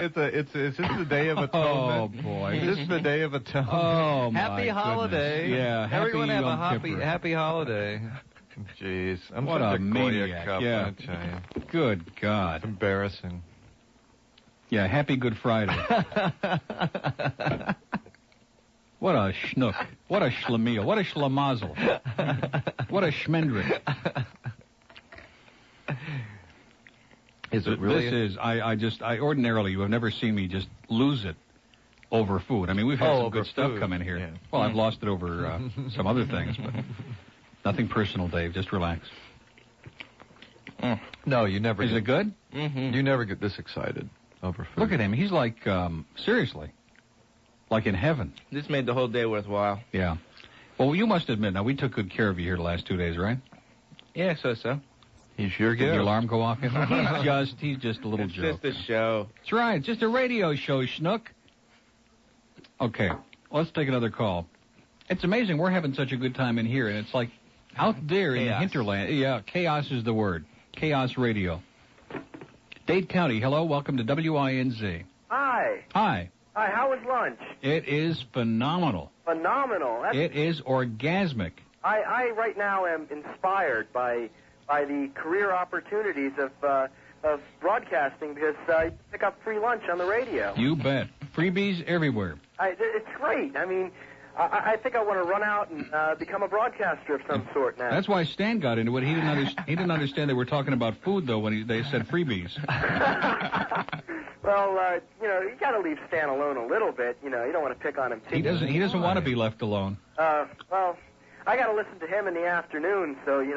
Is this the Day of Atonement? Oh, boy. Is this the Day of Atonement? Oh, my Happy holiday. goodness. Yeah, happy Everyone have Yom a Kippur. happy holiday. Jeez. I'm What such a maniac, Goya cup, yeah. I tell you. Good God. It's embarrassing. Yeah, happy Good Friday. What a schnook. What a schlemiel. What a schlemazel. What a schmendrick. Is it really? This is, I ordinarily, you have never seen me just lose it over food. I mean, we've had some good stuff come in here. Yeah. Well, I've lost it over some other things, but nothing personal, Dave. Just relax. No, you never. Is it good? Mm-hmm. You never get this excited over food. Look at him. He's like, seriously, like in heaven. This made the whole day worthwhile. Yeah. Well, you must admit, now, we took good care of you here the last 2 days, right? Yeah, so. He's sure Did good. your alarm go off? He's just a little joke. It's just a show. That's right. It's just a radio show, Schnook. Okay. Let's take another call. It's amazing. We're having such a good time in here, and it's like out there in the hinterland. Yeah, chaos is the word. Chaos radio. Dade County, hello. Welcome to WINZ. Hi. Hi. Hi, how was lunch? It is phenomenal. Phenomenal. It is orgasmic. I right now am inspired by the career opportunities of broadcasting because you pick up free lunch on the radio. You bet. Freebies everywhere. It's great. I mean, I think I want to run out and become a broadcaster of some sort now. That's why Stan got into it. He didn't understand they were talking about food, though, when they said freebies. Well, you got to leave Stan alone a little bit. You don't want to pick on him too. He doesn't want to be left alone. Well, I got to listen to him in the afternoon, so you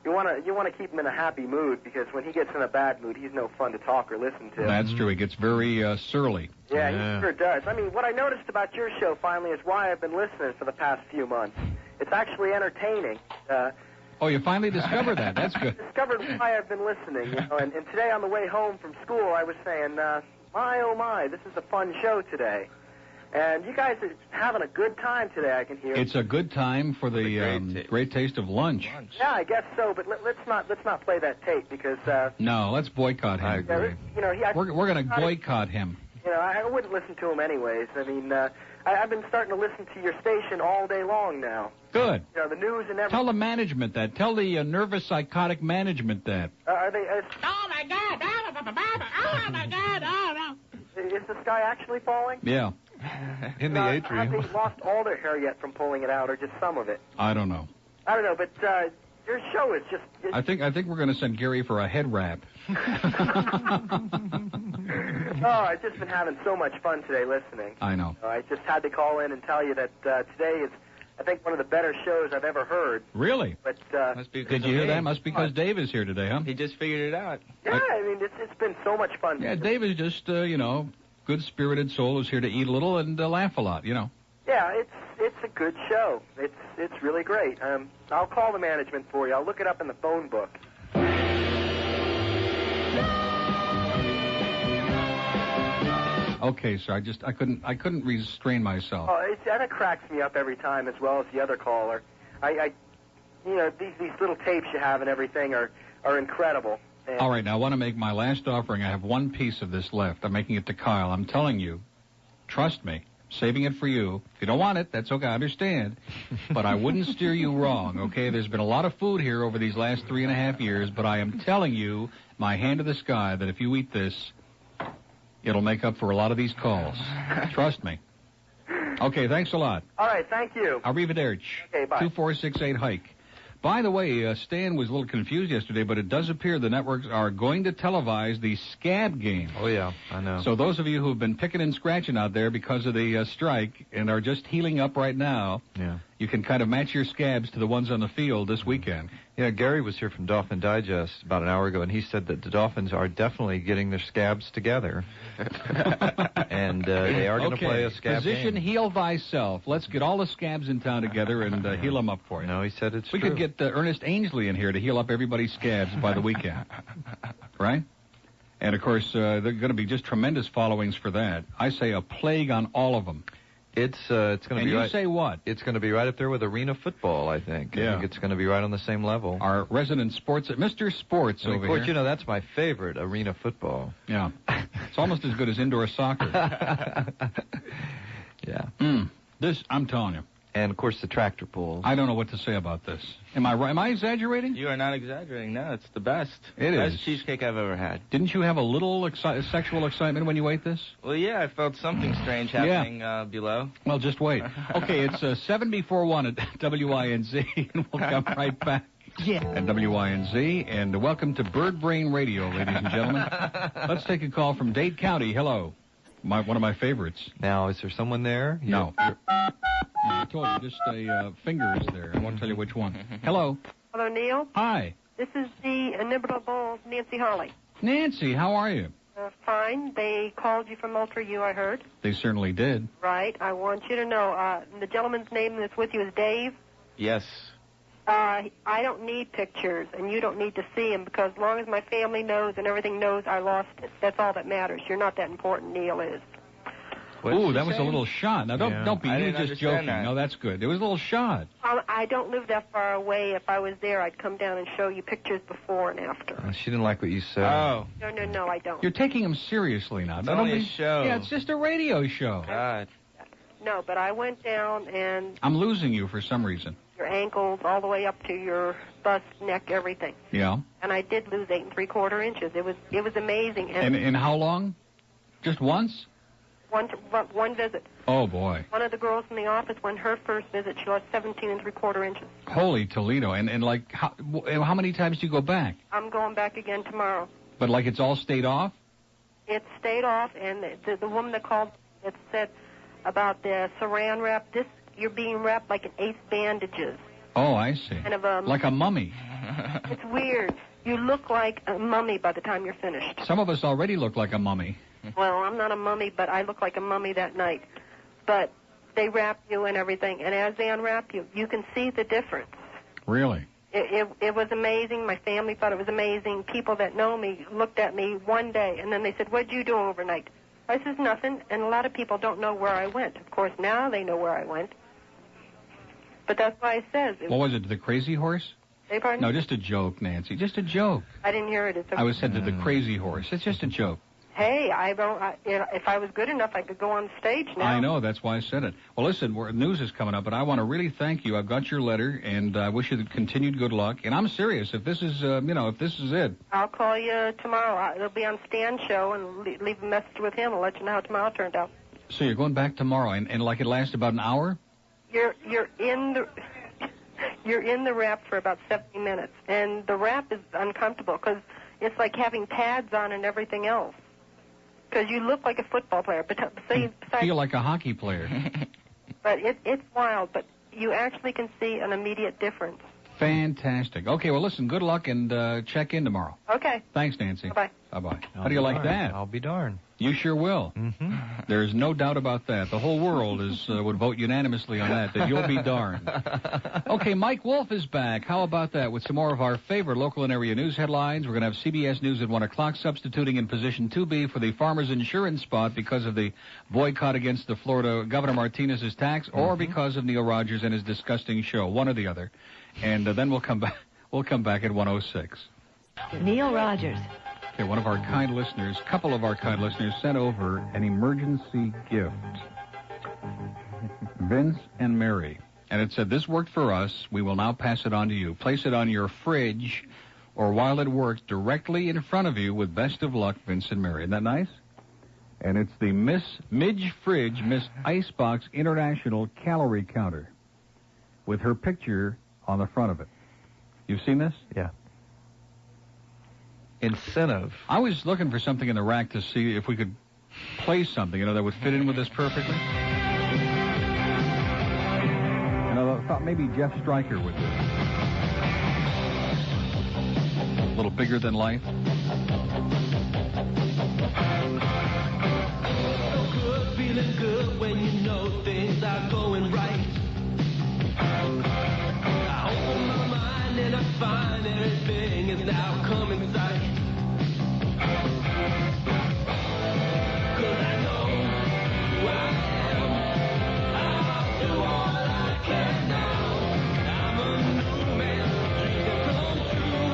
want to keep him in a happy mood because when he gets in a bad mood, he's no fun to talk or listen to. That's true. He gets very surly. Yeah, he sure does. I mean, what I noticed about your show finally is why I've been listening for the past few months. It's actually entertaining. Oh, you finally discovered that. That's good. Discovered why I've been listening. And today on the way home from school, I was saying, my, oh, my, this is a fun show today. And you guys are having a good time today, I can hear. It's a good time for the great taste of lunch. Yeah, I guess so, but let's not play that tape because... no, let's boycott him. I agree. We're going to boycott him. I wouldn't listen to him anyways. I mean, I've been starting to listen to your station all day long now. Good. The news and everything. Tell the management that. Tell the nervous psychotic management that. Are they... Oh, my God. Oh, my God. Oh, no. Is the sky actually falling? Yeah. In the atrium. Have they lost all their hair yet from pulling it out, or just some of it? I don't know. I don't know, but your show is just... I think we're going to send Gary for a head wrap. I've just been having so much fun today listening. I know. I just had to call in and tell you that today is, I think, one of the better shows I've ever heard. Really? But did you hear that? Must be because Dave is here today, huh? He just figured it out. Yeah, I mean, it's been so much fun. Yeah, Dave is just, good-spirited soul who's here to eat a little and laugh a lot, Yeah, it's a good show. It's really great. I'll call the management for you. I'll look it up in the phone book. Okay, sir. I couldn't restrain myself. Oh, that cracks me up every time, as well as the other caller. These little tapes you have and everything are incredible. And all right, now I want to make my last offering. I have one piece of this left. I'm making it to Kyle. I'm telling you, trust me, saving it for you. If you don't want it, that's okay. I understand. But I wouldn't steer you wrong, okay? There's been a lot of food here over these last 3.5 years, but I am telling you, my hand to the sky, that if you eat this, it'll make up for a lot of these calls. Trust me. Okay, thanks a lot. All right, thank you. Arrivederci. Okay, bye. 2468 Hike. By the way, Stan was a little confused yesterday, but it does appear the networks are going to televise the Scab game. Oh, yeah, I know. So those of you who have been picking and scratching out there because of the strike and are just healing up right now, you can kind of match your scabs to the ones on the field this weekend. Yeah, Gary was here from Dolphin Digest about an hour ago, and he said that the Dolphins are definitely getting their scabs together. And they are going to play a scab Physician, game. heal thyself. Let's get all the scabs in town together and heal them up for you. No, he said it's We true. could get Ernest Ainsley in here to heal up everybody's scabs by the weekend. Right? And, of course, there are going to be just tremendous followings for that. I say a plague on all of them. It's going to be And you right. say what? It's going to be right up there with arena football, I think. Yeah. I think it's going to be right on the same level. Our resident sports, Mr. Sports And over of course, here. you know, that's my favorite, arena football. Yeah. It's almost as good as indoor soccer. Yeah. This, I'm telling you. And, of course, the tractor pulls. I don't know what to say about this. Am I right? Am I exaggerating? You are not exaggerating. No, it's the best. It best is. cheesecake I've ever had. Didn't you have a little sexual excitement when you ate this? Well, yeah, I felt something strange happening below. Well, just wait. Okay, it's 7 before 1 at WINZ, and we'll come right back. Yeah. At WINZ, and welcome to Bird Brain Radio, ladies and gentlemen. Let's take a call from Dade County. Hello. One of my favorites. Now, is there someone there? No. I told you, just a finger is there. I won't tell you which one. Hello. Hello, Neil. Hi. This is the inimitable Nancy Holly. Nancy, how are you? Fine. They called you from Ultra U, I heard. They certainly did. Right. I want you to know, the gentleman's name that's with you is Dave. Yes. I don't need pictures, and you don't need to see them, because as long as my family knows and everything knows I lost it, that's all that matters. You're not that important, Neil is. Ooh, that was a little shot. Now, don't be I you didn't just joking. understand that. No, that's good. It was a little shot. I don't live that far away. If I was there, I'd come down and show you pictures before and after. She didn't like what you said. Oh. No, I don't. You're taking him seriously now. It's only a show. Yeah, it's just a radio show. God. No, but I went down and I'm losing you for some reason. your ankles all the way up to your bust, neck, everything. Yeah. And I did lose 8 3/4 inches. It was amazing. And in how long? Just once? One visit. Oh, boy. One of the girls in the office, when her first visit, she lost 17 3/4 inches. Holy Toledo. And like, how many times do you go back? I'm going back again tomorrow. But like it's all stayed off? It stayed off, and the woman that called, it said about the saran wrap, you're being wrapped like an 8 bandages. Oh, I see. Kind of like a mummy. It's weird. You look like a mummy by the time you're finished. Some of us already look like a mummy. Well, I'm not a mummy, but I look like a mummy that night. But they wrap you and everything, and as they unwrap you, you can see the difference. Really? It was amazing. My family thought it was amazing. People that know me looked at me one day, and then they said, "What'd you do overnight?" I said, "Nothing." And a lot of people don't know where I went. Of course, now they know where I went. But that's why I said. What was it, the Crazy Horse? Hey, pardon? No, just a joke, Nancy. Just a joke. I didn't hear it. It's I was said to the Crazy Horse. It's just a joke. Hey, if I was good enough, I could go on stage now. I know. That's why I said it. Well, listen, news is coming up, but I want to really thank you. I've got your letter, and I wish you the continued good luck. And I'm serious. If this is, if this is it. I'll call you tomorrow. It'll be on Stan's show, and leave a message with him. I'll let you know how tomorrow turned out. So you're going back tomorrow, and like it lasts about an hour? You're in the wrap for about 70 minutes, and the wrap is uncomfortable because it's like having pads on and everything else. Because you look like a football player, but feel like a hockey player. But it's wild, but you actually can see an immediate difference. Fantastic. Okay, well, listen, good luck, and check in tomorrow. Okay. Thanks, Nancy. Bye-bye. Bye-bye. How do you like that? I'll be darned. You sure will. Mm-hmm. There's no doubt about that. The whole world would vote unanimously on that you'll be darned. Okay, Mike Wolf is back. How about that? With some more of our favorite local and area news headlines. We're going to have CBS News at 1 o'clock, substituting in position 2B for the farmers insurance spot because of the boycott against the Florida Governor Martinez's tax, or because of Neil Rogers and his disgusting show, one or the other. And then we'll come back. We'll come back at 1:06. Neil Rogers. Okay, one of our kind listeners, couple of our kind listeners, sent over an emergency gift. Vince and Mary. And it said, "This worked for us. We will now pass it on to you. Place it on your fridge or while it works directly in front of you with best of luck, Vince and Mary." Isn't that nice? And it's the Miss Midge Fridge Miss Icebox International Calorie Counter with her picture on the front of it. You've seen this? Yeah. Incentive. I was looking for something in the rack to see if we could play something, that would fit in with this perfectly. And I thought maybe Jeff Stryker would do it. A little bigger than life. Good, feeling good when you know things are going right. I open my mind and I find everything is now coming sight. Cause I know who I am. I'll do all I can now. I'm a new man, dreams have come true.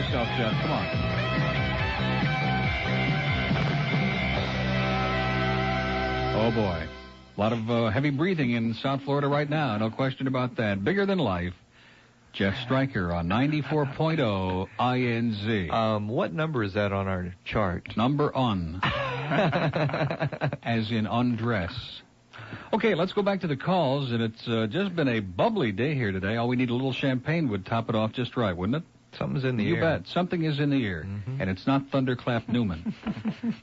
yourself, Jeff. Come on. Oh, boy. A lot of heavy breathing in South Florida right now. No question about that. Bigger than life. Jeff Stryker on 94.0 INZ. What number is that on our chart? Number on. As in undress. Okay, let's go back to the calls, and it's just been a bubbly day here today. All we need, a little champagne would top it off just right, wouldn't it? Something's in the air. You bet. Something is in the air, and it's not Thunderclap Newman.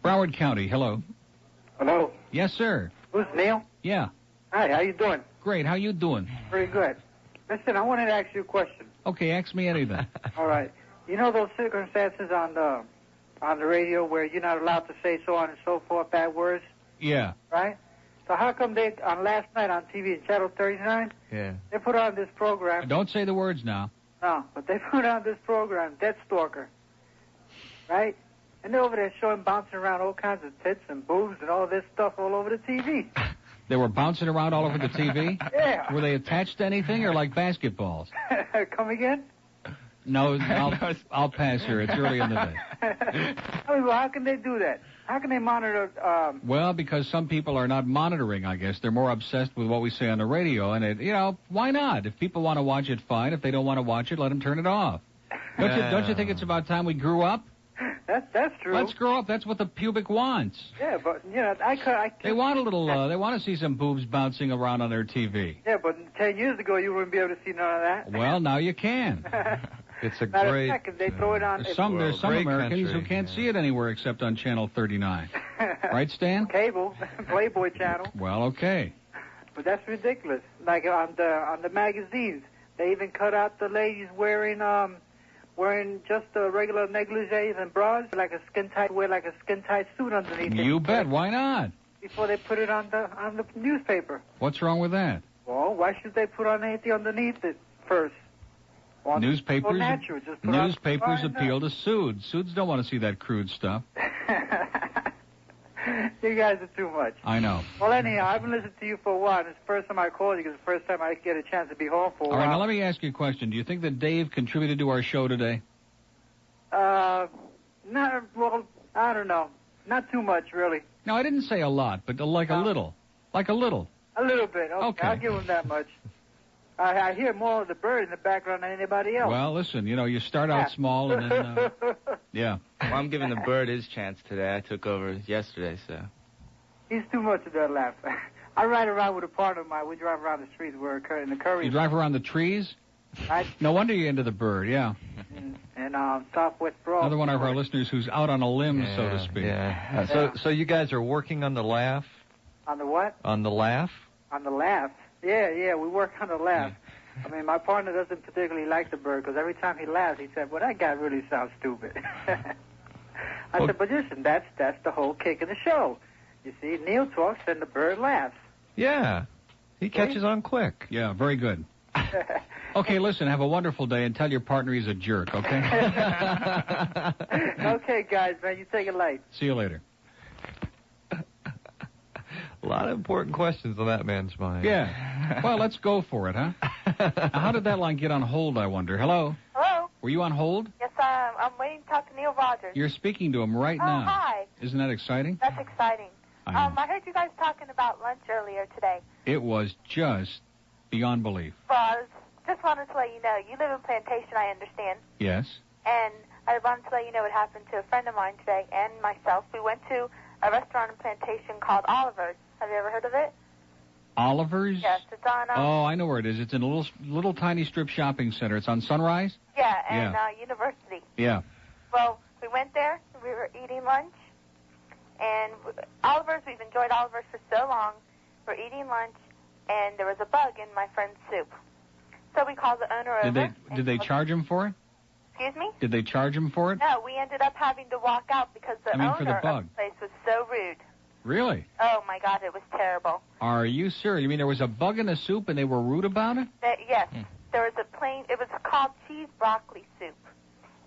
Broward County, hello. Hello. Yes, sir. Who's Neil? Yeah. Hi, how you doing? Great. How you doing? Very good. Listen, I wanted to ask you a question. Okay, ask me anything. All right. You know those circumstances on the radio where you're not allowed to say so on and so forth, bad words? Yeah. Right? So how come they, on last night on TV in Channel 39, yeah, they put on this program. Don't say the words now. No, but they put on this program, Death Stalker. Right? And they're over there showing, bouncing around all kinds of tits and boobs and all this stuff all over the TV. They were bouncing around all over the TV? Yeah. Were they attached to anything or like basketballs? Come again? No, I'll pass here. It's early in the day. I mean, well, how can they do that? How can they monitor? Well, because some people are not monitoring, I guess. They're more obsessed with what we say on the radio. And, why not? If people want to watch it, fine. If they don't want to watch it, let them turn it off. Don't you think it's about time we grew up? That's true. Let's grow up. That's what the pubic wants. Yeah, but, I can't. They want a little, they want to see some boobs bouncing around on their TV. Yeah, but 10 years ago, you wouldn't be able to see none of that. Well, now you can. It's a Matter great... of fact, if they throw it on... There's some Americans who can't see it anywhere except on Channel 39. Right, Stan? Cable, Playboy Channel. Well, okay. But that's ridiculous. Like on the magazines, they even cut out the ladies wearing just regular negligees and bras, like a skin tight suit underneath. You bet. Why not? Before they put it on the newspaper. What's wrong with that? Well, why should they put on anything underneath it first? Newspapers Newspapers appeal to suits. Suits don't want to see that crude stuff. You guys are too much. I know. Well, anyhow, I've been listening to you for a while. It's the first time I called you because it's the first time I get a chance to be home for a while. All right, now let me ask you a question. Do you think that Dave contributed to our show today? Well, I don't know. Not too much, really. No, I didn't say a lot, but like a little. Like a little. A little bit. Okay. I'll give him that much. I hear more of the bird in the background than anybody else. Well, listen, you start out small and then, yeah. Well, I'm giving the bird his chance today. I took over yesterday, so. He's too much of that laugh. I ride around with a partner of mine. We drive around the streets. We're in the Curry. You drive around the trees? No wonder you're into the bird, yeah. And Southwest Broad. Another one of our listeners who's out on a limb, so to speak. Yeah. So you guys are working on the laugh? On the what? On the laugh? On the laugh. Yeah, we work on the laugh. I mean, my partner doesn't particularly like the bird because every time he laughs, he said, well, that guy really sounds stupid. I said, but listen, that's the whole kick of the show. You see, Neil talks and the bird laughs. Yeah, he catches on quick. Yeah, very good. Okay, listen, have a wonderful day and tell your partner he's a jerk, okay? Okay, guys, man, you take it light. See you later. A lot of important questions on that man's mind. Yeah. Well, let's go for it, huh? Now, how did that line get on hold, I wonder? Hello? Hello? Were you on hold? Yes, I'm waiting to talk to Neil Rogers. You're speaking to him right now. Hi. Isn't that exciting? That's exciting. I heard you guys talking about lunch earlier today. It was just beyond belief. Well, just wanted to let you know, you live in Plantation, I understand. Yes. And I wanted to let you know what happened to a friend of mine today and myself. We went to a restaurant in Plantation called Oliver's. Have you ever heard of it? Oliver's? Yes, it's on... oh, I know where it is. It's in a little tiny strip shopping center. It's on Sunrise? Yeah, and University. Yeah. Well, we went there. We were eating lunch. And Oliver's, we've enjoyed Oliver's for so long. We're eating lunch, and there was a bug in my friend's soup. So we called the owner over. Did they charge him for it? Excuse me? Did they charge him for it? No, we ended up having to walk out because the owner for the bug. of the place was so rude. Really? Oh, my God, it was terrible. Are you serious? You mean there was a bug in the soup and they were rude about it? Yes. There was it was called cheese broccoli soup.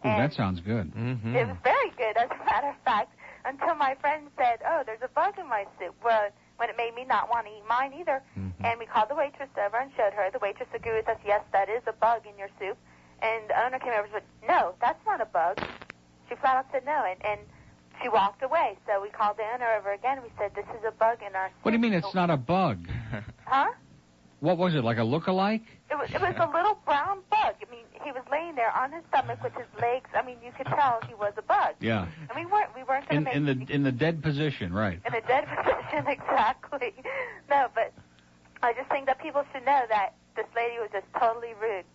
Ooh, that sounds good. Mm-hmm. It was very good, as a matter of fact, until my friend said, oh, there's a bug in my soup. Well, when it made me not want to eat mine either. And we called the waitress over and showed her. The waitress agreed with us, yes, that is a bug in your soup. And the owner came over and said, no, that's not a bug. She flat out said no, and she walked away. So we called the owner over again, and we said, this is a bug in our... What do you mean it's not a bug? Huh? What was it, like a look-alike? It was a little brown bug. I mean, he was laying there on his stomach with his legs. I mean, you could tell he was a bug. Yeah. And we weren't going to make... In the dead position, right. In a dead position, exactly. No, but I just think that people should know that this lady was just totally rude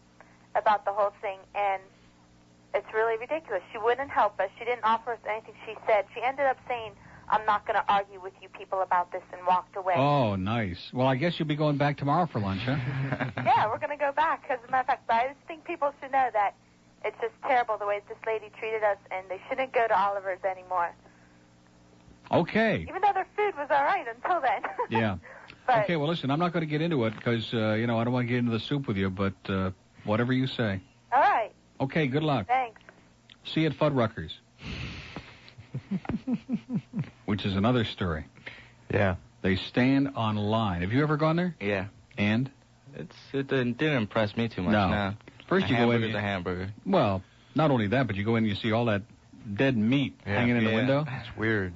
about the whole thing, and it's really ridiculous. She wouldn't help us. She didn't offer us anything. She said, she ended up saying, I'm not going to argue with you people about this, and walked away. Oh, nice. Well, I guess you'll be going back tomorrow for lunch, huh? Yeah, we're going to go back, as a matter of fact, but I just think people should know that it's just terrible the way this lady treated us, and they shouldn't go to Oliver's anymore. Okay. Even though their food was all right until then. Yeah. But, okay, well, listen, I'm not going to get into it because, I don't want to get into the soup with you, but whatever you say. All right. Okay, good luck. Thanks. See you at Fuddruckers. Which is another story. Yeah. They stand on line. Have you ever gone there? Yeah. And? It didn't impress me too much. No. First you go in. Hamburger's a hamburger. Well, not only that, but you go in and you see all that dead meat hanging in the window. That's weird.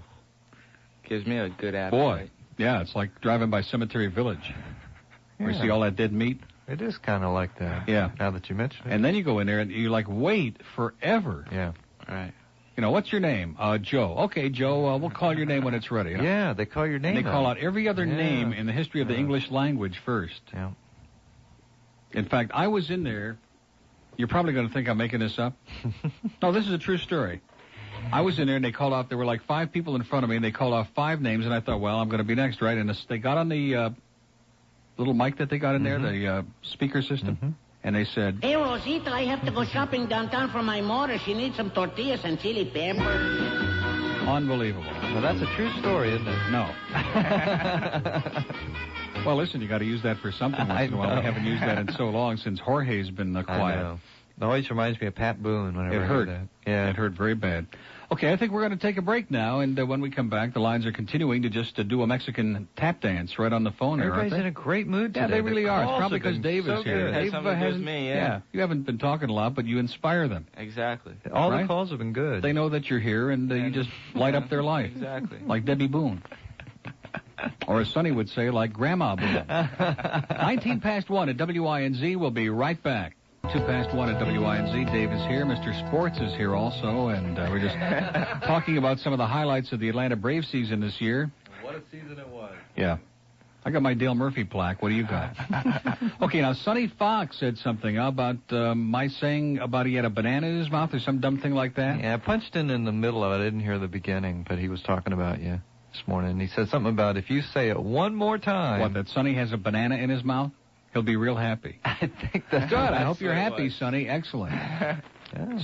Gives me a good appetite. Boy. Yeah, it's like driving by Cemetery Village. Where you see all that dead meat. It is kind of like that. Yeah. Now that you mention it. And then you go in there and you wait forever. Yeah. All right. What's your name? Joe. Okay, Joe, we'll call your name when it's ready. Yeah, they call your name. And they call out every other name in the history of the English language first. Yeah. In fact, I was in there. You're probably going to think I'm making this up. No, this is a true story. I was in there and they called out, there were like 5 people in front of me and they called off 5 names and I thought, well, I'm going to be next, right? And they got on the little mic that they got in there, the speaker system, and they said, Hey, Rosita, I have to go shopping downtown for my mother. She needs some tortillas and chili pepper. Unbelievable. Well, that's a true story, isn't it? No. Well, listen, you got to use that for something once in a while. We haven't used that in so long since Jorge's been quiet. I know. It always reminds me of Pat Boone whenever It I hurt. hear that. Yeah. It hurt very bad. Okay, I think we're going to take a break now, and when we come back, the lines are continuing to just do a Mexican tap dance right on the phone there, aren't Everybody's they? in a great mood today. Yeah, they really are. It's probably because because Dave is here. It has Dave something to do with hasn't. me, You haven't been talking a lot, but you inspire them. Exactly. All Right? the calls have been good. They know that you're here, and you just light up their life. Exactly. Like Debbie Boone. Or as Sonny would say, like Grandma Boone. 19 past 1 at WINZ. We'll be right back. 2 past 1 at WINZ. Dave is here. Mr. Sports is here also. And we're just talking about some of the highlights of the Atlanta Braves season this year. What a season it was. Yeah. I got my Dale Murphy plaque. What do you got? Okay, now Sonny Fox said something about my saying about he had a banana in his mouth or some dumb thing like that. Yeah, I punched in the middle of it. I didn't hear the beginning, but he was talking about you this morning. He said something about if you say it one more time. What, that Sonny has a banana in his mouth? He'll be real happy. I think that's good. I hope you're happy, Sonny. Excellent.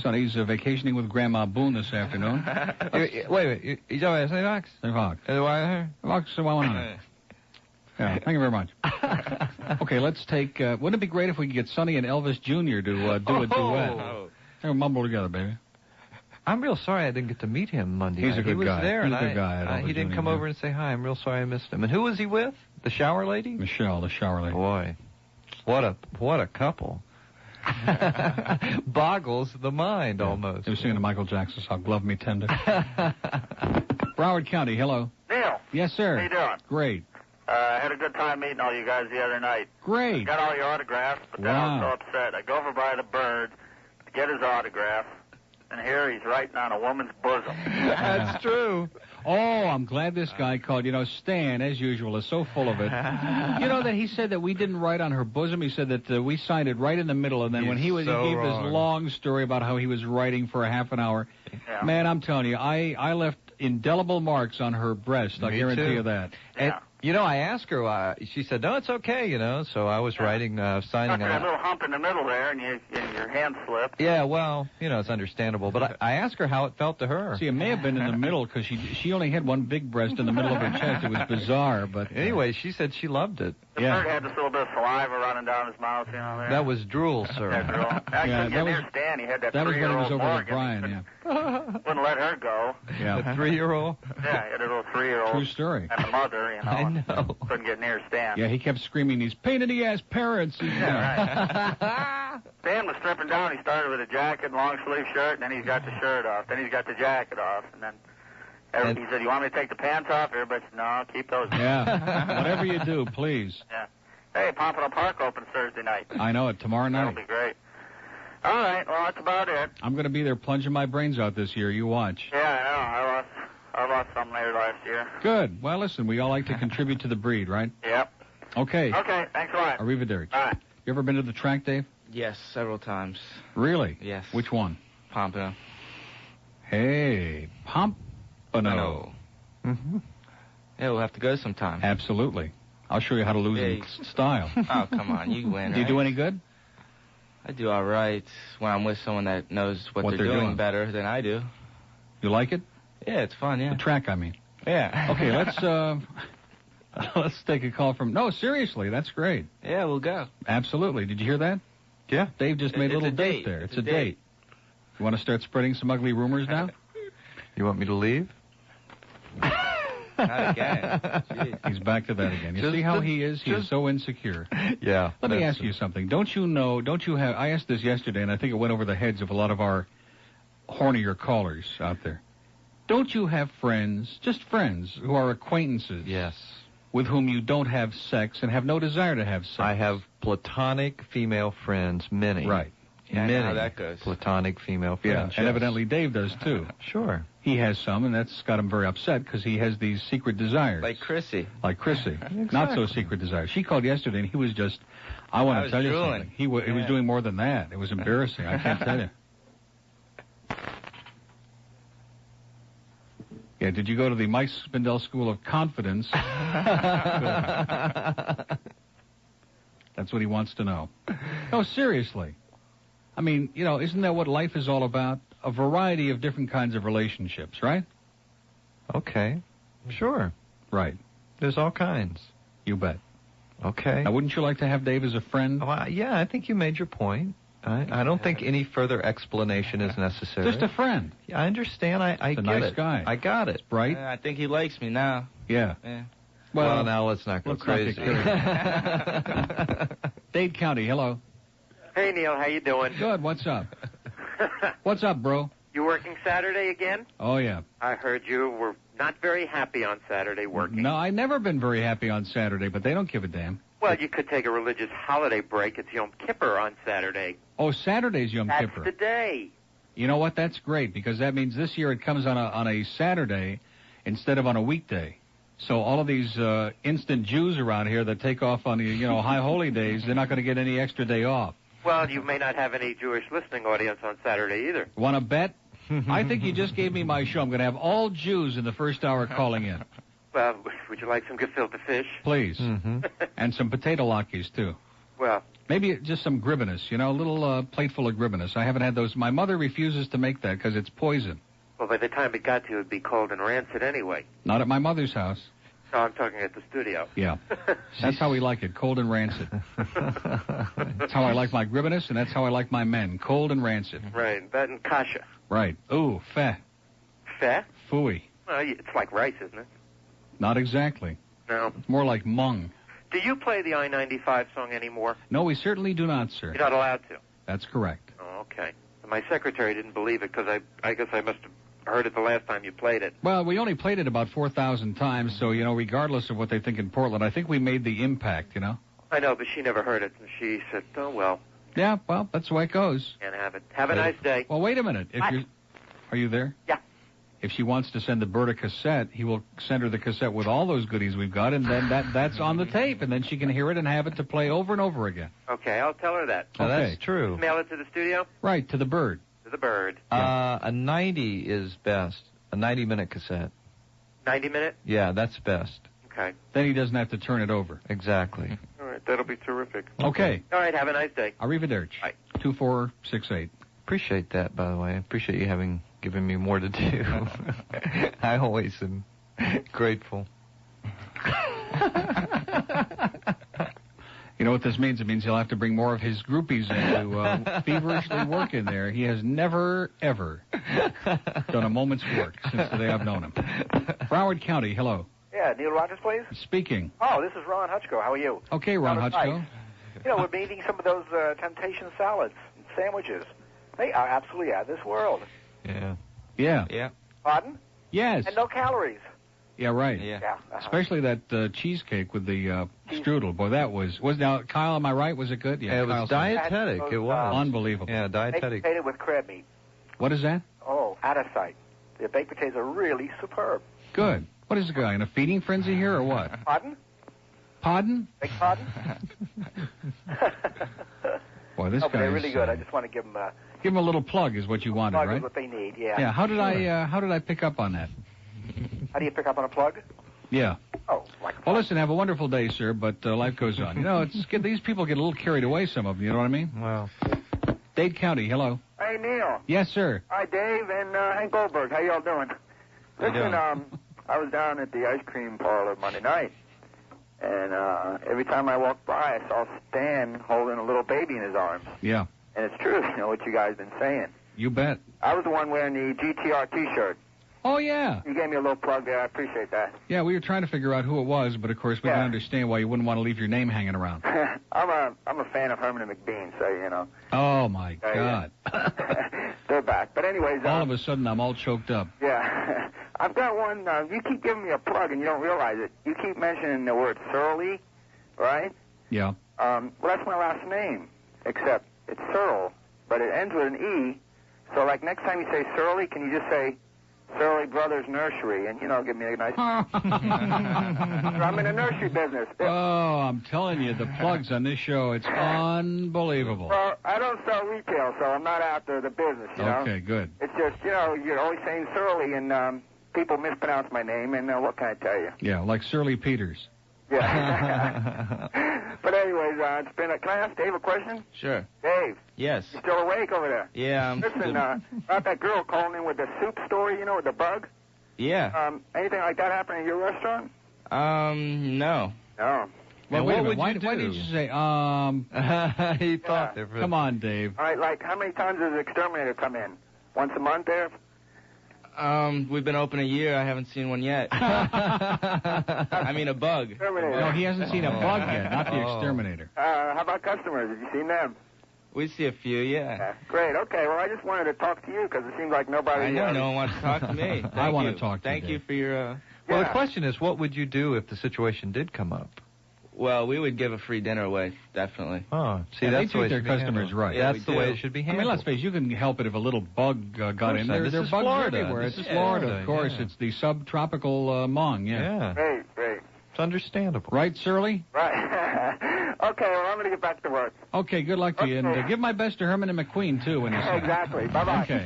Sonny's vacationing with Grandma Boone this afternoon. Wait. You talking about Sonny Fox? Sonny Fox. Fox, Yeah, thank you very much. Okay, let's take... wouldn't it be great if we could get Sonny and Elvis Jr. to do a duet? They mumble together, baby. I'm real sorry I didn't get to meet him Monday He's night. a good he was guy. there, He's and a good guy. he didn't come over and say hi. I'm real sorry I missed him. And who was he with? The shower lady? Michelle, the shower lady. Boy, what a couple. Boggles the mind almost. They were singing the Michael Jackson song, Love Me Tender. Broward County, hello. Neil. Yes, sir. How you doing? Great. I had a good time meeting all you guys the other night. Great. Got all your autographs, but then I was so upset. I go over by the Bird to get his autograph, and here he's writing on a woman's bosom. That's true. Oh, I'm glad this guy called. Stan, as usual, is so full of it. You know that he said that we didn't write on her bosom. He said that we signed it right in the middle, and then when he gave his long story about how he was writing for a half an hour, man, I'm telling you, I left indelible marks on her breast. I guarantee you that. And, I asked her, she said, no, it's okay, so I was writing, signing Got that little hump in the middle there, and your hand slipped. Yeah, well, it's understandable. But I asked her how it felt to her. See, it may have been in the middle because she only had one big breast in the middle of her chest. It was bizarre, but... Anyway, she said she loved it. The Bird had this little bit of saliva running down his mouth, there. That was drool, sir. That drool. Actually, get near Stan. He had that 3-year-old was when he was over Morgan. with Brian, Wouldn't let her go. Yeah. The 3-year-old? Yeah, he had a little 3-year-old. True story. And the mother, I know. Couldn't get near Stan. Yeah, he kept screaming these pain-in-the-ass parents. Right. Stan was stripping down, he started with a jacket, long sleeve shirt, and then he's got the shirt off. Then he's got the jacket off, and then he said, "You want me to take the pants off?" Everybody said, "No, keep those." Yeah. Whatever you do, please. Yeah. Hey, Pompano Park opens Thursday night. I know it. Tomorrow night. That'll be great. All right. Well, that's about it. I'm going to be there plunging my brains out this year. You watch. Yeah, I know. I lost some later last year. Good. Well, listen, we all like to contribute to the breed, right? Yep. Okay. Okay. Thanks a lot. Arrivederci. All right. You ever been to the track, Dave? Yes, several times. Really? Yes. Which one? Pompano. Hey, Pompano. Mm-hmm. Yeah, we'll have to go sometime. Absolutely. I'll show you how to lose in style. Oh, come on. You win, Do you do any good? I do all right when I'm with someone that knows what they're doing better than I do. You like it? Yeah, it's fun, yeah. The track, I mean. Yeah. Okay, let's take a call from... No, seriously, that's great. Yeah, we'll go. Absolutely. Did you hear that? Yeah. Dave just made a little date there. It's a date. You want to start spreading some ugly rumors now? You want me to leave? Not again. Jeez. He's back to that again. You see how he is? He is so insecure. Yeah. Let me ask you something. Don't you have... I asked this yesterday, and I think it went over the heads of a lot of our hornier callers out there. Don't you have friends, just friends, who are acquaintances? Yes. With whom you don't have sex and have no desire to have sex? I have platonic female friends, many. Right. Yeah, many I know how that goes. Platonic female Yeah, friends. and evidently Dave does too. Sure. He has some, and that's got him very upset because he has these secret desires. Like Chrissy. Exactly. Not so secret desires. She called yesterday, and he was just, I want to tell you something. He was doing more than that. It was embarrassing. I can't tell you. Yeah, did you go to the Mike Spindell School of Confidence? That's what he wants to know. No, seriously. I mean, isn't that what life is all about? A variety of different kinds of relationships, right? Okay. Sure. Right. There's all kinds. You bet. Okay. Now, wouldn't you like to have Dave as a friend? Yeah, I think you made your point. I don't think any further explanation is necessary. Just a friend. Yeah, I understand. I get it. He's a nice guy. I got it. Right? I think he likes me now. Yeah. Well, now let's not go crazy. Dade County, hello. Hey, Neil, how you doing? Good. What's up? What's up, bro? You working Saturday again? Oh, yeah. I heard you were not very happy on Saturday working. No, I've never been very happy on Saturday, but they don't give a damn. Well, you could take a religious holiday break. It's Yom Kippur on Saturday. Oh, Saturday's Yom Kippur. That's the day. You know what? That's great, because that means this year it comes on a Saturday instead of on a weekday. So all of these instant Jews around here that take off on the high holy days, they're not going to get any extra day off. Well, you may not have any Jewish listening audience on Saturday either. Want to bet? I think you just gave me my show. I'm going to have all Jews in the first hour calling in. Well, would you like some gefilte fish? Please. Mm-hmm. And some potato latkes, too. Well. Maybe just some gribbinus, a little plateful of gribbinus. I haven't had those. My mother refuses to make that because it's poison. Well, by the time it got to you, it would be cold and rancid anyway. Not at my mother's house. No, I'm talking at the studio. Yeah. That's how we like it, cold and rancid. That's how I like my gribbinus, and that's how I like my men, cold and rancid. Right, that and kasha. Right. Ooh, feh. Feh? Fooey. Well, it's like rice, isn't it? Not exactly. No. It's more like mung. Do you play the I-95 song anymore? No, we certainly do not, sir. You're not allowed to? That's correct. Oh, okay. My secretary didn't believe it because I guess I must have heard it the last time you played it. Well, we only played it about 4,000 times, so, regardless of what they think in Portland, I think we made the impact, I know, but she never heard it, and she said, oh, well. Yeah, well, that's the way it goes. Can't have it. Have a nice day. Well, wait a minute. Are you there? Yeah. If she wants to send the Bert a cassette, he will send her the cassette with all those goodies we've got, and then that's on the tape, and then she can hear it and have it to play over and over again. Okay, I'll tell her that. Okay. That's true. Mail it to the studio? Right, to the Bird. To the Bird. A 90 is best. A 90-minute cassette. 90-minute? Yeah, that's best. Okay. Then he doesn't have to turn it over. Exactly. All right, that'll be terrific. Okay. All right, have a nice day. Arrivederci. Bye. 2468. Appreciate that, by the way. I appreciate you given me more to do. I always am grateful. You know what this means? It means he'll have to bring more of his groupies in to feverishly work in there. He has never, ever done a moment's work since the day I've known him. Broward County, hello. Yeah, Neil Rogers, please. Speaking. Oh, this is Ron Hutchko. How are you? Okay, Ron Hutchko. We're eating some of those temptation salads. sandwiches. They are absolutely out of this world. Yeah. Yeah. Yeah. Pardon? Yes. And no calories. Yeah, right. Yeah. Especially that cheesecake with the strudel. Boy, that was now, Kyle, am I right? Was it good? Yeah, it was dietetic. It was. Unbelievable. Yeah, dietetic. Baked potato with crab meat. What is that? Oh, out of sight. The baked potatoes are really superb. Good. What is the guy, in a feeding frenzy here or what? Pardon? Pardon? Beg pardon? Boy, this but guy they're really is, good. I just want to give them a little plug is what you wanted, plug right? is what they need, yeah. Yeah, how did I pick up on that? How do you pick up on a plug? Yeah. Oh, like Well, listen, have a wonderful day, sir, but life goes on. You know, these people get a little carried away, some of them, you know what I mean? Well. Dade County, hello. Hey, Neil. Yes, sir. Hi, Dave and Hank Goldberg. How y'all doing? Listen, I was down at the ice cream parlor Monday night, and every time I walked by, I saw Stan holding a little baby in his arms. Yeah. And it's true, you know, what you guys been saying. You bet. I was the one wearing the GTR T-shirt. Oh, yeah. You gave me a little plug there. I appreciate that. Yeah, we were trying to figure out who it was, but of course we can understand why you wouldn't want to leave your name hanging around. I'm a fan of Herman and McBean, so, you know. Oh, my God. They're back. But anyways... all of a sudden, I'm all choked up. Yeah. I've got one. You keep giving me a plug, and you don't realize it. You keep mentioning the word Surly, right? Yeah. Well, that's my last name, except it's Searle, but it ends with an E. So, like, next time you say Surly, can you just say Surly Brothers Nursery, and, you know, give me a nice... I'm in the nursery business. Oh, I'm telling you, the plugs on this show, it's unbelievable. Well, I don't sell retail, so I'm not after the business, you know? Okay, good. It's just, you know, you're always saying Surly, and people mispronounce my name, and what can I tell you? Yeah, like Surly Peters. Yeah. But anyways, it's been can I ask Dave a question? Sure. Dave. Yes. You still awake over there? Yeah. Listen, about that girl calling in with the soup story, you know, with the bug? Yeah. Anything like that happen in your restaurant? No. No. Well, wait a minute. Why did you say, He thought there. Come on, Dave. All right, like, how many times does the exterminator come in? Once a month there? We've been open a year. I haven't seen one yet. I mean, a bug. No, he hasn't seen a bug yet, not the exterminator. How about customers? Have you seen them? We see a few, yeah. Great. Okay. Well, I just wanted to talk to you because it seems like nobody... I know. No one wants to talk to me. I want to talk to you. Thank you for your... Well, the question is, what would you do if the situation did come up? Well, we would give a free dinner away, definitely. Oh, see, yeah, that's they treat their customers right. Yeah, that's the way it should be handled. I mean, let's face it, you can help it if a little bug got in there. There are bugs everywhere. This is Florida, of course. Yeah. It's the subtropical Hmong, yeah. Great. It's understandable. Right, Surly? Right. Okay, well, I'm going to get back to work. Okay, good luck to you. And give my best to Herman and McQueen, too, when you see Exactly. Bye-bye. Okay.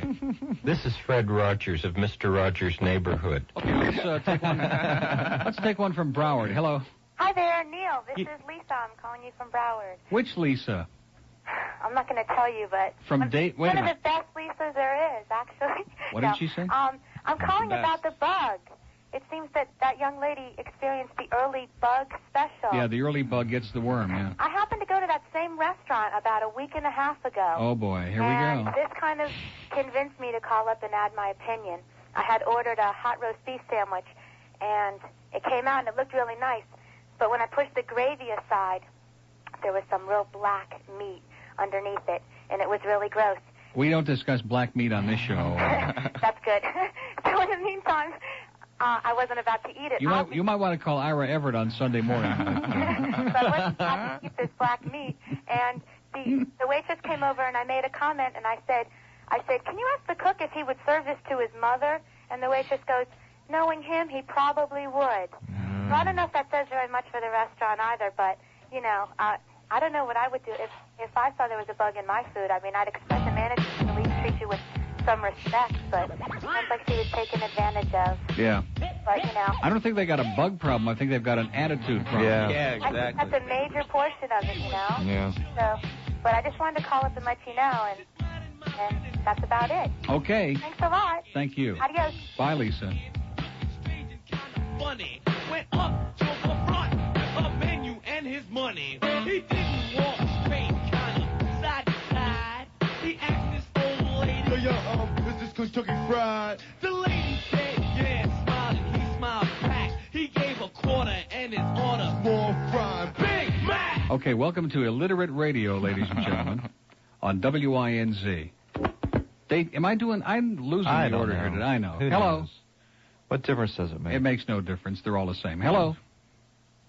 This is Fred Rogers of Mr. Rogers' Neighborhood. Okay, let's take one. Let's take one from Broward. Hello. Hi there, Neil. This is Lisa. I'm calling you from Broward. Which Lisa? I'm not going to tell you, but from date. Wait a minute. One of the best Lisas there is, actually. What did she say? I'm calling about the bug. It seems that young lady experienced the early bug special. Yeah, the early bug gets the worm, yeah. I happened to go to that same restaurant about a week and a half ago. Oh, boy. Here we and go. This kind of convinced me to call up and add my opinion. I had ordered a hot roast beef sandwich, and it came out and it looked really nice. But when I pushed the gravy aside, there was some real black meat underneath it, and it was really gross. We don't discuss black meat on this show. That's good. So in the meantime, I wasn't about to eat it. You might want to call Ira Everett on Sunday morning. So I wasn't about to eat this black meat, and the waitress came over and I made a comment, and I said, can you ask the cook if he would serve this to his mother? And the waitress goes, knowing him, he probably would. So I don't know if that says very much for the restaurant either, but, you know, I don't know what I would do if I saw there was a bug in my food. I mean, I'd expect the manager to at least treat you with some respect, but it sounds like she was taken advantage of. Yeah. But, you know. I don't think they got a bug problem. I think they've got an attitude problem. Yeah, exactly. I think that's a major portion of it, you know? Yeah. So, but I just wanted to call up and let you know, and that's about it. Okay. Thanks a lot. Thank you. Adios. Bye, Lisa. Funny. Went up to the front with a menu and his money. He didn't walk straight, kind of side to side. He asked this old lady, yo, is this Kentucky Fried? The lady said, yeah, smiling. He smiled back. He gave a quarter and his order, more fried Big Mac. Okay, welcome to Illiterate Radio, ladies and gentlemen. on WINZ. I'm losing the order here. Did I know? Who Hello. knows? What difference does it make? It makes no difference. They're all the same. Hello.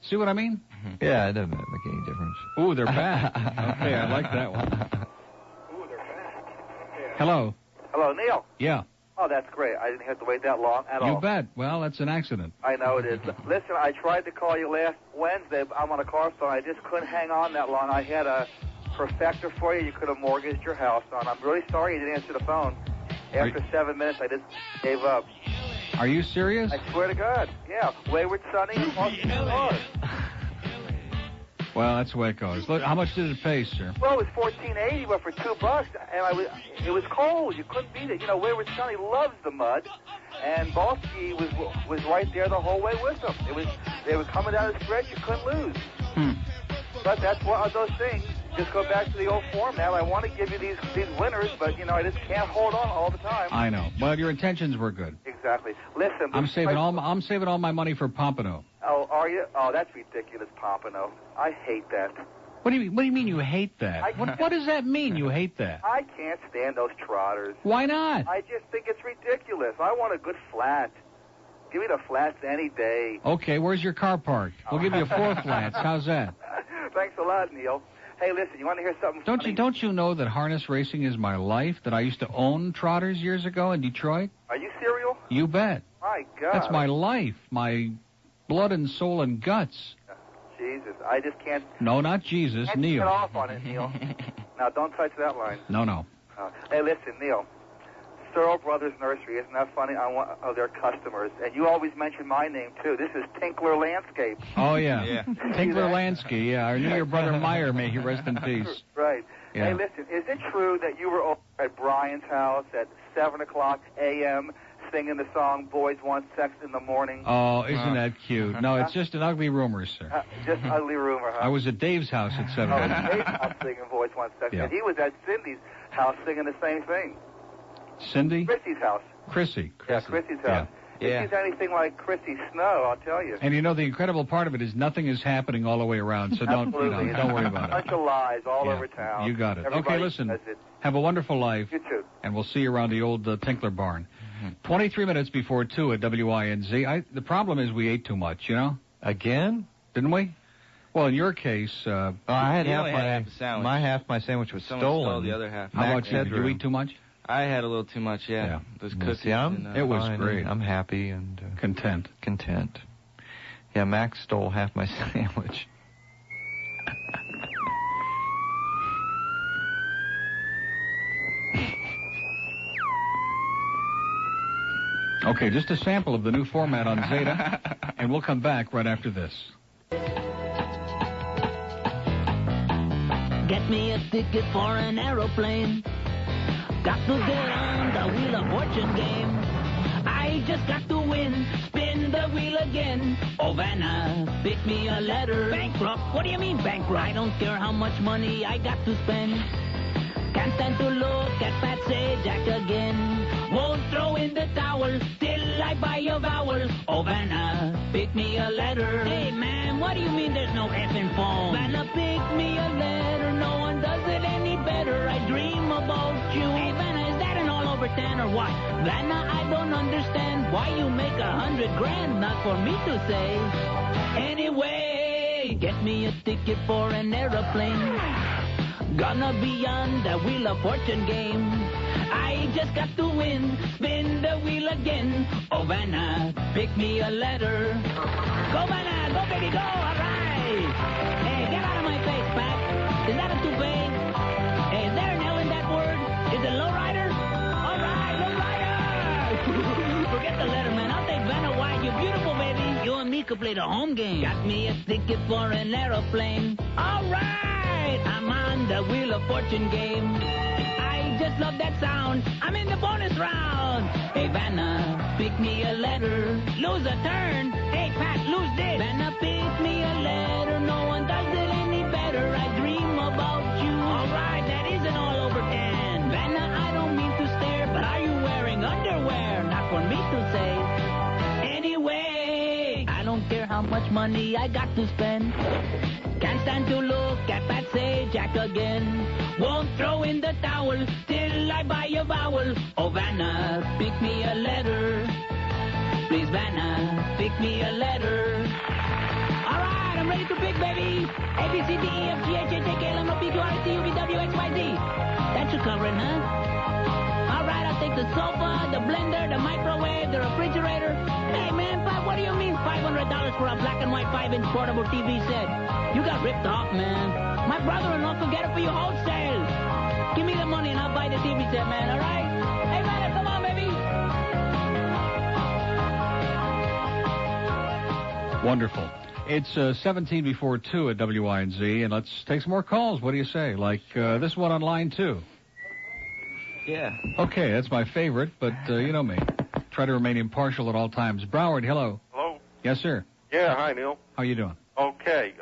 See what I mean? Yeah, it doesn't make any difference. Ooh, they're back. Okay, I like that one. Ooh, they're back. Yeah. Hello. Hello, Neil. Yeah. Oh, that's great. I didn't have to wait that long at all. You bet. Well, that's an accident. I know it is. Listen, I tried to call you last Wednesday, but I'm on a car phone. I just couldn't hang on that long. I had a perfector for you. You could have mortgaged your house on. I'm really sorry you didn't answer the phone. After 7 minutes, I just gave up. Are you serious? I swear to God. Yeah. Wayward Sonny and Austin Lord. Well, that's the way it goes. Look, how much did it pay, sir? Well, it was $14.80, but for $2, and it was cold. You couldn't beat it. You know, Wayward Sonny loves the mud, and Balsky was right there the whole way with them. They were coming down the stretch. You couldn't lose. But that's one of those things. Just go back to the old format. I want to give you these winners, but, you know, I just can't hold on all the time. I know. But your intentions were good. Exactly. Listen. I'm saving all my money for Pompano. Oh, are you? Oh, that's ridiculous, Pompano. I hate that. What do you mean you hate that? What does that mean, you hate that? I can't stand those trotters. Why not? I just think it's ridiculous. I want a good flat. Give me the flats any day. Okay, where's your car parked? We'll give you 4 flats. How's that? Thanks a lot, Neil. Hey, listen, you want to hear something funny? Don't you know that harness racing is my life, that I used to own trotters years ago in Detroit? Are you serial? You bet. My God. That's my life, my blood and soul and guts. Jesus, I just can't... No, not Jesus, Neil. Get off on it, Neil. Now, don't touch that line. No. Hey, listen, Neil. Searle Brothers Nursery, isn't that funny? I'm one of their customers. And you always mention my name, too. This is Tinkler Landscape. Oh, yeah. Tinkler Landscape, yeah. I knew your brother Meyer, may he rest in peace. Right. Yeah. Hey, listen, is it true that you were over at Brian's house at 7 o'clock a.m. singing the song Boys Want Sex in the Morning? Oh, isn't that cute? No, it's just an ugly rumor, sir. Just ugly rumor, huh? I was at Dave's house at 7 Oh, o'clock. Dave's house singing Boys Want Sex. Yeah. And he was at Cindy's house singing the same thing. Cindy? Chrissy's house. Chrissy. Yeah, Chrissy's house. Yeah. If she's anything like Chrissy Snow, I'll tell you. And you know, the incredible part of it is nothing is happening all the way around, so don't worry about it. A bunch of lies all over town. You got it. Everybody Okay, listen. does it. Have a wonderful life. You too. And we'll see you around the old Tinkler barn. 23 minutes before 2 at WINZ. The problem is we ate too much, you know? Again? Didn't we? Well, in your case... I had half my sandwich was Someone stolen. stole the other half. How much did you eat too much? I had a little too much, yeah. Those cookies. See, it was fine. great. I'm happy and... Content. Yeah, Max stole half my sandwich. Okay, just a sample of the new format on Zeta, and we'll come back right after this. Get me a ticket for an aeroplane. Got to get on the Wheel of Fortune game. I just got to win. Spin the wheel again. Oh, Vanna, pick me a letter. Bankrupt? What do you mean bankrupt? I don't care how much money I got to spend. Can't stand to look at Pat Sajak again. Won't throw in the towel till I buy a vowel. Oh, Vanna, pick me a letter. Hey, man, what do you mean there's no effing phone? Vanna, pick me a letter. No one does it any better. I dream about you. Hey, Vanna, is that an all over 10 or what? Vanna, I don't understand why you make $100 grand. Not for me to say. Anyway, get me a ticket for an aeroplane. Gonna be on the Wheel of Fortune game. I just got to win. Spin the wheel again. Oh, Vanna, pick me a letter. Go, Vanna. Go, baby, go. All right. Hey, get out of my face, Pat. Is that a toupee? Hey, is there an L in that word? Is it lowrider? All right, lowrider. Forget the letter, man. I'll take Vanna White. You're beautiful, baby. You and me could play the home game. Got me a ticket for an aeroplane. All right. I'm on the Wheel of Fortune game. I just love that sound. I'm in the bonus round. Hey, Vanna, pick me a letter. Lose a turn. Hey, Pat, lose this. Vanna, pick me a letter. No one does it any better. I dream about you. All right, that isn't all over 10. Vanna, I don't mean to stare, but are you wearing underwear? Not for me to say. Anyway, I don't care how much money I got to spend. Can't stand to look at Pat Sajak again. Won't throw in the towel till I buy a vowel. Oh, Vanna, pick me a letter. Please, Vanna, pick me a letter. All right, I'm ready to pick, baby. A, B, C, D, E, F, G, H, I, J, K, L, M, N, O, P, Q, R, S, T, U, V, W, X, Y, Z. That should cover it, huh? All right, I'll take the sofa, the blender, the microwave, the refrigerator. Hey, man, what do you mean $500 for a black and white 5-inch portable TV set? You got ripped off, man. My brother-in-law could get it for you wholesale. Give me the money and I'll buy the TV set, man, all right? Hey, man, come on, baby. Wonderful. It's 17 before 2 at WINZ, and let's take some more calls. What do you say? Like this one on line 2. Yeah. Okay, that's my favorite, but you know me. Try to remain impartial at all times. Broward, hello. Hello. Yes, sir. Yeah, hi, Neil. How you doing? Okay.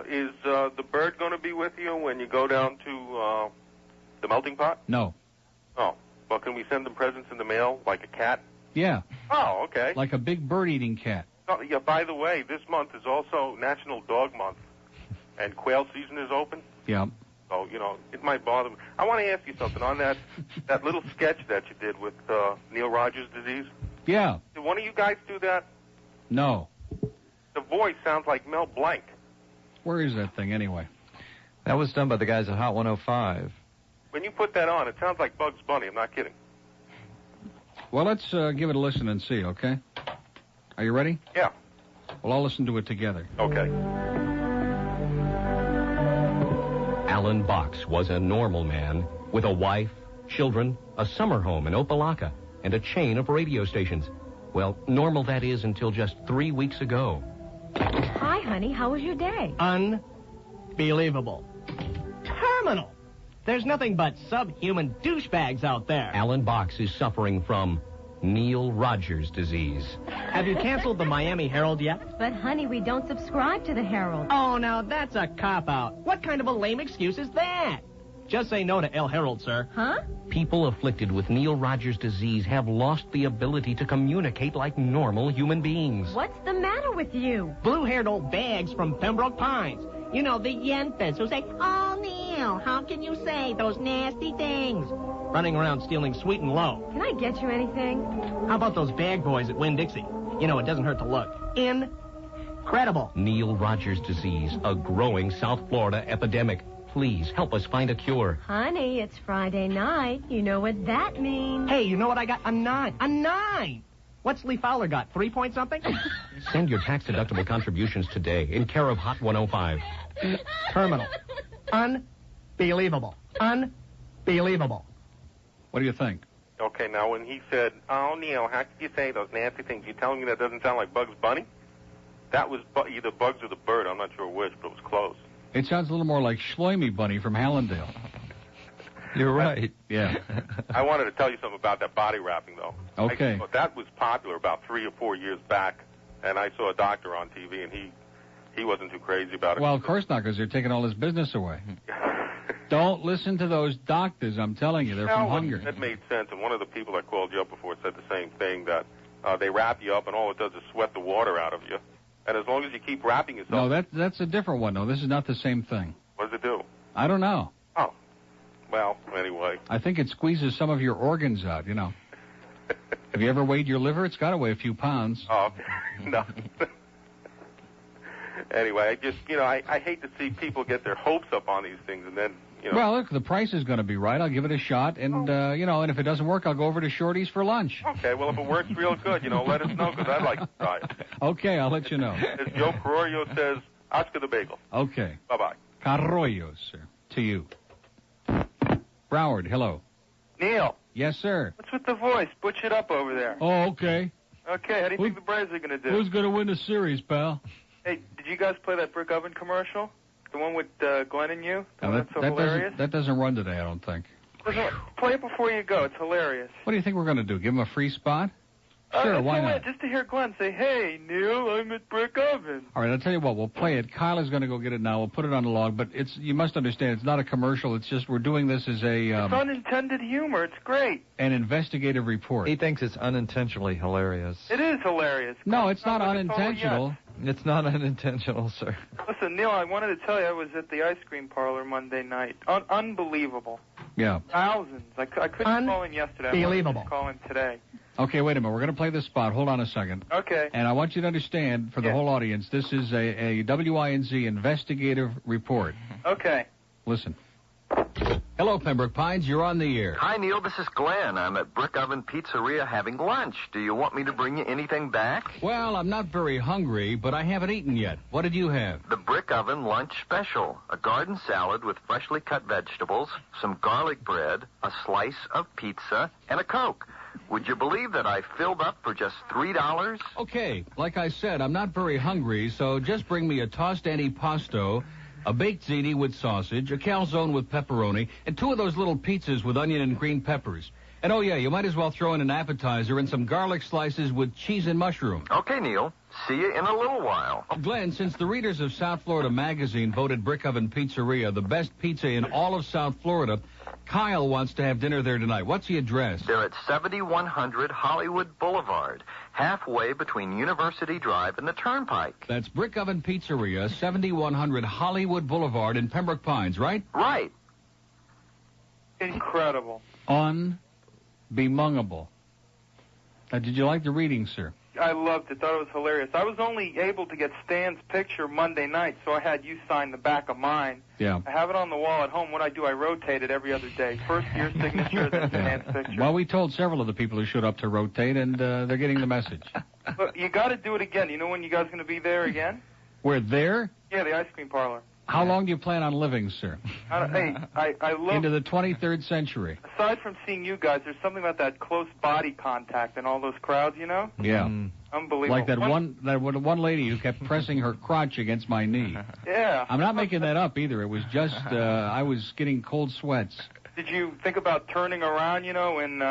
Is the bird going to be with you when you go down to the melting pot? No. Oh. Well, can we send them presents in the mail, like a cat? Yeah. Oh, okay. Like a big bird-eating cat. Oh, yeah, by the way, this month is also National Dog Month, and quail season is open. Yeah. So, you know, it might bother me. I want to ask you something on that little sketch that you did with Neil Rogers' disease. Yeah. Did one of you guys do that? No. The voice sounds like Mel Blanc. Where is that thing, anyway? That was done by the guys at Hot 105. When you put that on, it sounds like Bugs Bunny. I'm not kidding. Well, let's give it a listen and see, okay? Are you ready? Yeah. Well, I'll listen to it together. Okay. Alan Box was a normal man with a wife, children, a summer home in Opelika, and a chain of radio stations. Well, normal that is until just 3 weeks ago. Hi, honey. How was your day? Unbelievable. Terminal. There's nothing but subhuman douchebags out there. Alan Box is suffering from Neil Rogers disease. Have you canceled the Miami Herald yet? But, honey, we don't subscribe to the Herald. Oh, now that's a cop-out. What kind of a lame excuse is that? Just say no to El Herald, sir. Huh? People afflicted with Neil Rogers disease have lost the ability to communicate like normal human beings. What's the matter with you? Blue-haired old bags from Pembroke Pines. You know, the yentas who say, "Oh, Neil, how can you say those nasty things?" Running around stealing sweet and low. Can I get you anything? How about those bag boys at Winn-Dixie? You know, it doesn't hurt to look. Incredible. Neil Rogers disease, a growing South Florida epidemic. Please help us find a cure. Honey, it's Friday night. You know what that means. Hey, you know what I got? A 9. A 9! What's Lee Fowler got? 3 point something? Send your tax-deductible contributions today in care of Hot 105. Terminal. Unbelievable. Unbelievable. What do you think? Okay, now when he said, "Oh, Neil, how could you say those nasty things?" You telling me that doesn't sound like Bugs Bunny? That was either Bugs or the bird. I'm not sure which, but it was close. It sounds a little more like Schloimy Bunny from Hallandale. You're right. Yeah. I wanted to tell you something about that body wrapping, though. Okay. That was popular about 3 or 4 years back, and I saw a doctor on TV, and he wasn't too crazy about it. Well, of course not, because they're taking all his business away. Don't listen to those doctors, I'm telling you. They're from Hungary. That made sense, and one of the people that called you up before said the same thing, that they wrap you up, and all it does is sweat the water out of you. And as long as you keep wrapping yourself... No, that's a different one, though. This is not the same thing. What does it do? I don't know. Oh. Well, anyway. I think it squeezes some of your organs out, you know. Have you ever weighed your liver? It's got to weigh a few pounds. Oh, okay. No. Anyway, I just, I hate to see people get their hopes up on these things and then, Well, look, the price is going to be right. I'll give it a shot, and, and if it doesn't work, I'll go over to Shorty's for lunch. Okay, well, if it works real good, let us know, because I'd like to try it. Okay, I'll let you know. As Joe Carroyo says, Oscar the Bagel. Okay. Bye-bye. Carroyo, sir. To you. Broward, hello. Neil. Yes, sir. What's with the voice? Butch it up over there. Oh, okay. Okay, how do you think the Braves are going to do? Who's going to win the series, pal? Hey, did you guys play that brick oven commercial? The one with Glenn and you? That's so hilarious. That doesn't run today, I don't think. Play it before you go. It's hilarious. What do you think we're going to do? Give him a free spot? Sure, why not? Just to hear Glenn say, "Hey, Neil, I'm at Brick Oven." All right, I'll tell you what. We'll play it. Kyle is going to go get it now. We'll put it on the log. But you must understand, it's not a commercial. It's just we're doing this as a... it's unintended humor. It's great. An investigative report. He thinks it's unintentionally hilarious. It is hilarious. No, it's not unintentional. It's not unintentional, sir. Listen, Neil, I wanted to tell you I was at the ice cream parlor Monday night. Unbelievable. Yeah. Thousands. I couldn't call in yesterday. I wanted to call in today. Okay, wait a minute. We're going to play this spot. Hold on a second. Okay. And I want you to understand, for the whole audience, this is a WINZ investigative report. Okay. Listen. Hello, Pembroke Pines. You're on the air. Hi, Neil. This is Glenn. I'm at Brick Oven Pizzeria having lunch. Do you want me to bring you anything back? Well, I'm not very hungry, but I haven't eaten yet. What did you have? The Brick Oven Lunch Special. A garden salad with freshly cut vegetables, some garlic bread, a slice of pizza, and a Coke. Would you believe that I filled up for just $3? Okay. Like I said, I'm not very hungry, so just bring me a tossed antipasto, a baked ziti with sausage, a calzone with pepperoni, and 2 of those little pizzas with onion and green peppers. And oh yeah, you might as well throw in an appetizer and some garlic slices with cheese and mushroom. Okay, Neil. See you in a little while. Glenn, since the readers of South Florida Magazine voted Brick Oven Pizzeria the best pizza in all of South Florida, Kyle wants to have dinner there tonight. What's the address? They're at 7100 Hollywood Boulevard, halfway between University Drive and the Turnpike. That's Brick Oven Pizzeria, 7100 Hollywood Boulevard in Pembroke Pines, right? Right. Incredible. Unbemungable. Did you like the reading, sir? I loved it. Thought it was hilarious. I was only able to get Stan's picture Monday night, so I had you sign the back of mine. Yeah. I have it on the wall at home. What I do, I rotate it every other day. First your signature, then Stan's picture. Well, we told several of the people who showed up to rotate, and they're getting the message. Look, you got to do it again. You know when you guys going to be there again? We're there? Yeah, the ice cream parlor. How long do you plan on living, sir? I love... Into the 23rd century. Aside from seeing you guys, there's something about that close body contact and all those crowds, you know? Yeah. Unbelievable. Like that one lady who kept pressing her crotch against my knee. Yeah. I'm not making that up either. It was just, I was getting cold sweats. Did you think about turning around, you know, and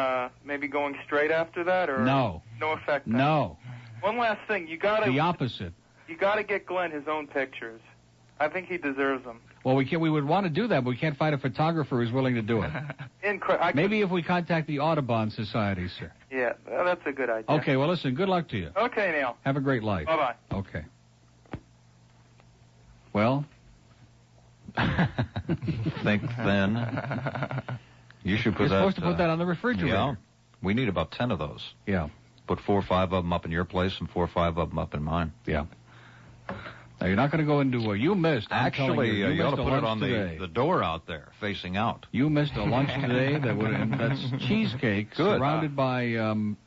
maybe going straight after that? Or No. No effect? No. One last thing. You got to... The opposite. You got to get Glenn his own pictures. I think he deserves them. Well, we would want to do that, but we can't find a photographer who's willing to do it. Maybe if we contact the Audubon Society, sir. Yeah, that's a good idea. Okay, well, listen, good luck to you. Okay, Neil. Have a great life. Bye-bye. Okay. Well? Think then. You should put You're supposed to put that on the refrigerator. Yeah. We need about 10 of those. Yeah. Put 4 or 5 of them up in your place and 4 or 5 of them up in mine. Yeah. Now, you're not going to go into you missed. Actually, you ought to put it on today. the door out there, facing out. You missed a lunch today that's cheesecake surrounded by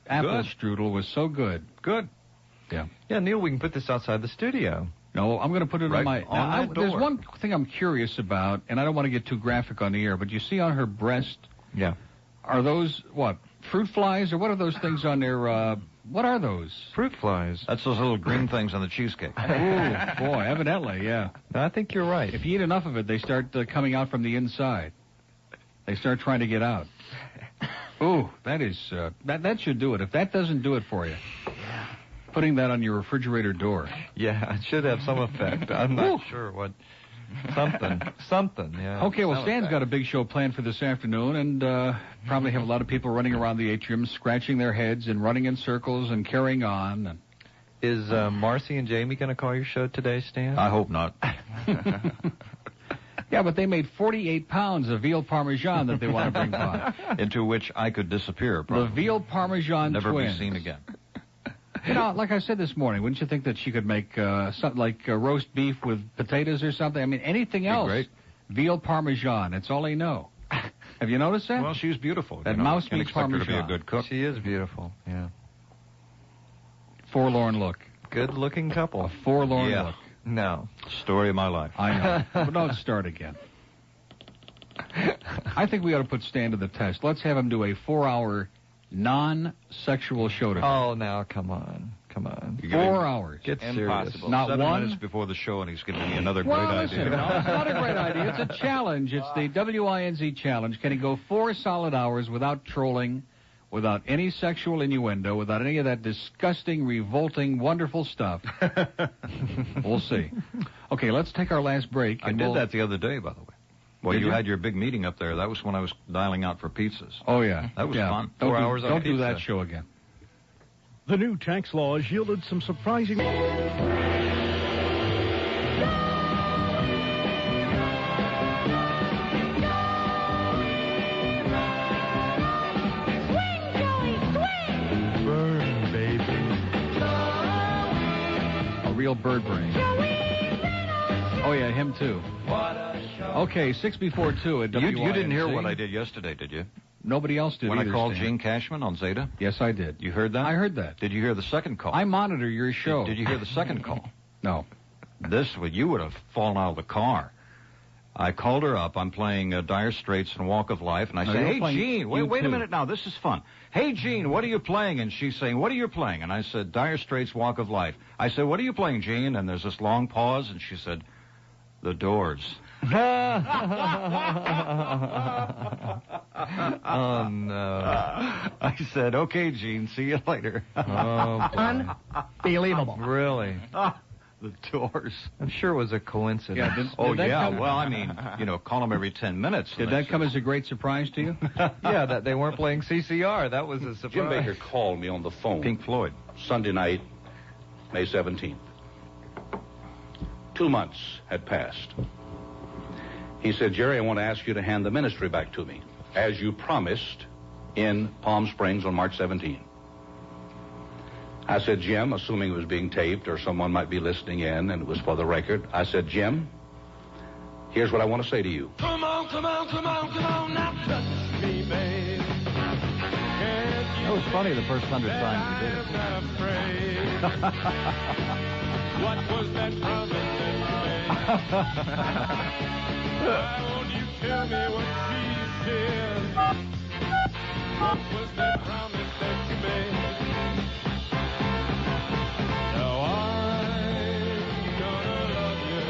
apple strudel was so good. Good. Yeah. Yeah, Neil, we can put this outside the studio. No, I'm going to put it on my... There's door. one thing I'm curious about, and I don't want to get too graphic on the air, but you see on her breast... Yeah. Are those, what, fruit flies, or what are those things on there... what are those? Fruit flies. That's those little green things on the cheesecake. Ooh, boy, evidently, yeah. No, I think you're right. If you eat enough of it, they start coming out from the inside. They start trying to get out. Ooh, that is, that should do it. If that doesn't do it for you, putting that on your refrigerator door. Yeah, it should have some effect. I'm not sure what... Something, yeah. Okay, well, Stan's got a big show planned for this afternoon, and probably have a lot of people running around the atrium, scratching their heads and running in circles and carrying on. And... Is Marcy and Jamie going to call your show today, Stan? I hope not. Yeah, but they made 48 pounds of veal parmesan that they want to bring by. Into which I could disappear, probably. The veal parmesan Never twins. be seen again. You know, like I said this morning, wouldn't you think that she could make something like roast beef with potatoes or something? I mean, anything else. Great. Veal parmesan. It's all they know. Have you noticed that? Well, she's beautiful. That mouse can't meat expect parmesan. her to be a good cook. She is beautiful, yeah. Forlorn look. Good-looking couple. A forlorn look. No. Story of my life. I know. But don't start again. I think we ought to put Stan to the test. Let's have him do a 4-hour non-sexual show today. Oh, now, come on. 4 hours. Get serious. Impossible. Not 7 one minutes before the show, and he's giving me another well, great listen, idea. No, it's not a great idea. It's a challenge. It's the WINZ challenge. Can he go 4 solid hours without trolling, without any sexual innuendo, without any of that disgusting, revolting, wonderful stuff? We'll see. Okay, let's take our last break. I did that the other day, by the way. Well, Did you you? had your big meeting up there. That was when I was dialing out for pizzas. Oh, yeah. That was fun. Don't 4 hours on Don't do pizza. that show again. The new tax laws yielded some surprising... Burn, baby. A real bird brain. Oh, yeah, him too. Okay, 6 before 2 at WYNC. You didn't hear what I did yesterday, did you? Nobody else did when either, I called Stan. Gene Cashman on Zeta? Yes, I did. You heard that? I heard that. Did you hear the second call? I monitor your show. Did you hear the second call? No. You would have fallen out of the car. I called her up. I'm playing Dire Straits and Walk of Life, and I said, "Hey, Gene, wait a minute now. This is fun. Hey, Gene, what are you playing?" And she's saying, "What are you playing?" And I said, "Dire Straits, Walk of Life." I said, "What are you playing, Gene?" And there's this long pause, and she said, "The Doors." Oh, no. I said, "Okay, Gene, see you later." Oh, unbelievable. Really? The Doors. I'm sure it was a coincidence. Yeah, Well, I mean, call them every 10 minutes. Did that come as a great surprise to you? Yeah, that they weren't playing CCR. That was a surprise. Jim Baker called me on the phone. Pink Floyd. Sunday night, May 17th. 2 months had passed. He said, "Jerry, I want to ask you to hand the ministry back to me, as you promised in Palm Springs on March 17th. I said, "Jim," assuming it was being taped or someone might be listening in and it was for the record, I said, "Jim, here's what I want to say to you. Come on, come on, come on, come on, now touch me, babe. That was funny the first 100 times you did it. What was that promise that you made? Why won't you tell me what she said? What was that promise that you made? Now I'm gonna love you.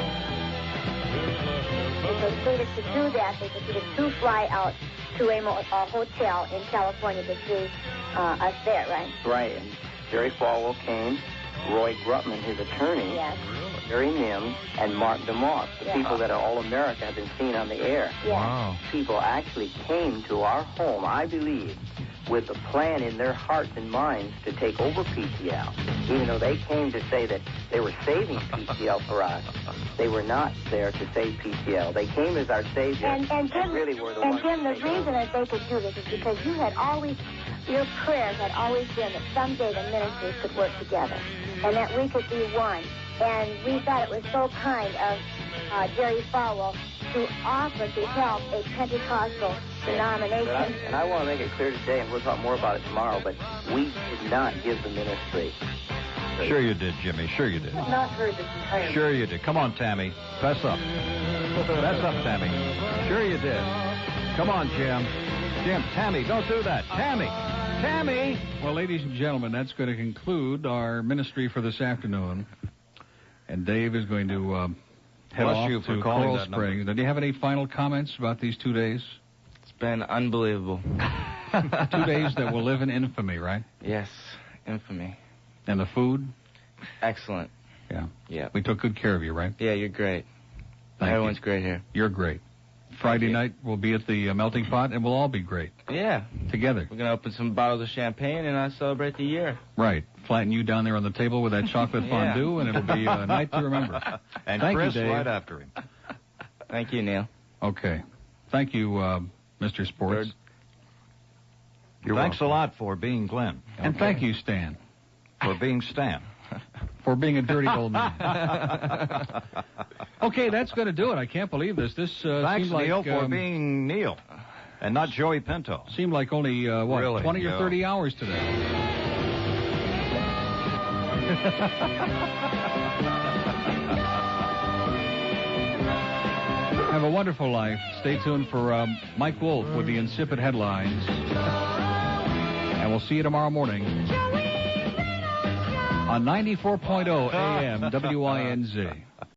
So to do that, they flew fly out to a hotel in California to see us there, right? Right, and Jerry Falwell came, Roy Grutman, his attorney, yes. Harry Mims, and Mark DeMoss, the people that are All-America have been seen on the air. Yes. Wow. People actually came to our home, I believe, with a plan in their hearts and minds to take over PTL. Even though they came to say that they were saving PTL for us, they were not there to save PTL. They came as our savior And Jim, really were the and ones Jim, the to take reason over. that they could do this is because you had always, your prayers had always been that someday the ministries could work together and that we could be one. And we thought it was so kind of Jerry Falwell to offer to help a Pentecostal denomination. And I want to make it clear today, and we'll talk more about it tomorrow, but we did not give the ministry. Sure you did, Jimmy. Sure you did. I've not heard this entire. Sure you did. Come on, Tammy. Fess up. Fess up, Tammy. Sure you did. Come on, Jim. Jim, Tammy, don't do that. Tammy. Tammy. Well, ladies and gentlemen, that's going to conclude our ministry for this afternoon. And Dave is going to head Bless off you for to calling Coral that Springs. Do you have any final comments about these 2 days? It's been unbelievable. 2 days that will live in infamy, right? Yes, infamy. And the food? Excellent. Yeah. Yeah. We took good care of you, right? Yeah, you're great. Thank Everyone's you. great here. You're great. Friday night we'll be at the Melting Pot, and we'll all be great. Yeah. Together. We're going to open some bottles of champagne and celebrate the year. Right. Flatten you down there on the table with that chocolate fondue, and it'll be a night to remember. And Thank Chris you, Dave. right after him. Thank you, Neil. Okay. Thank you, Mr. Sports. Thanks a lot for being Glenn. And thank you, Stan. For being Stan. For being a dirty old man. Okay, that's going to do it. I can't believe this. This Thanks, seemed like, Neil, for being Neil. And not Joey Pinto. Seemed like only, Really, 20 or 30 hours today. Have a wonderful life. Stay tuned for Mike Wolf with the insipid headlines. And we'll see you tomorrow morning on 94.0 AM WINZ.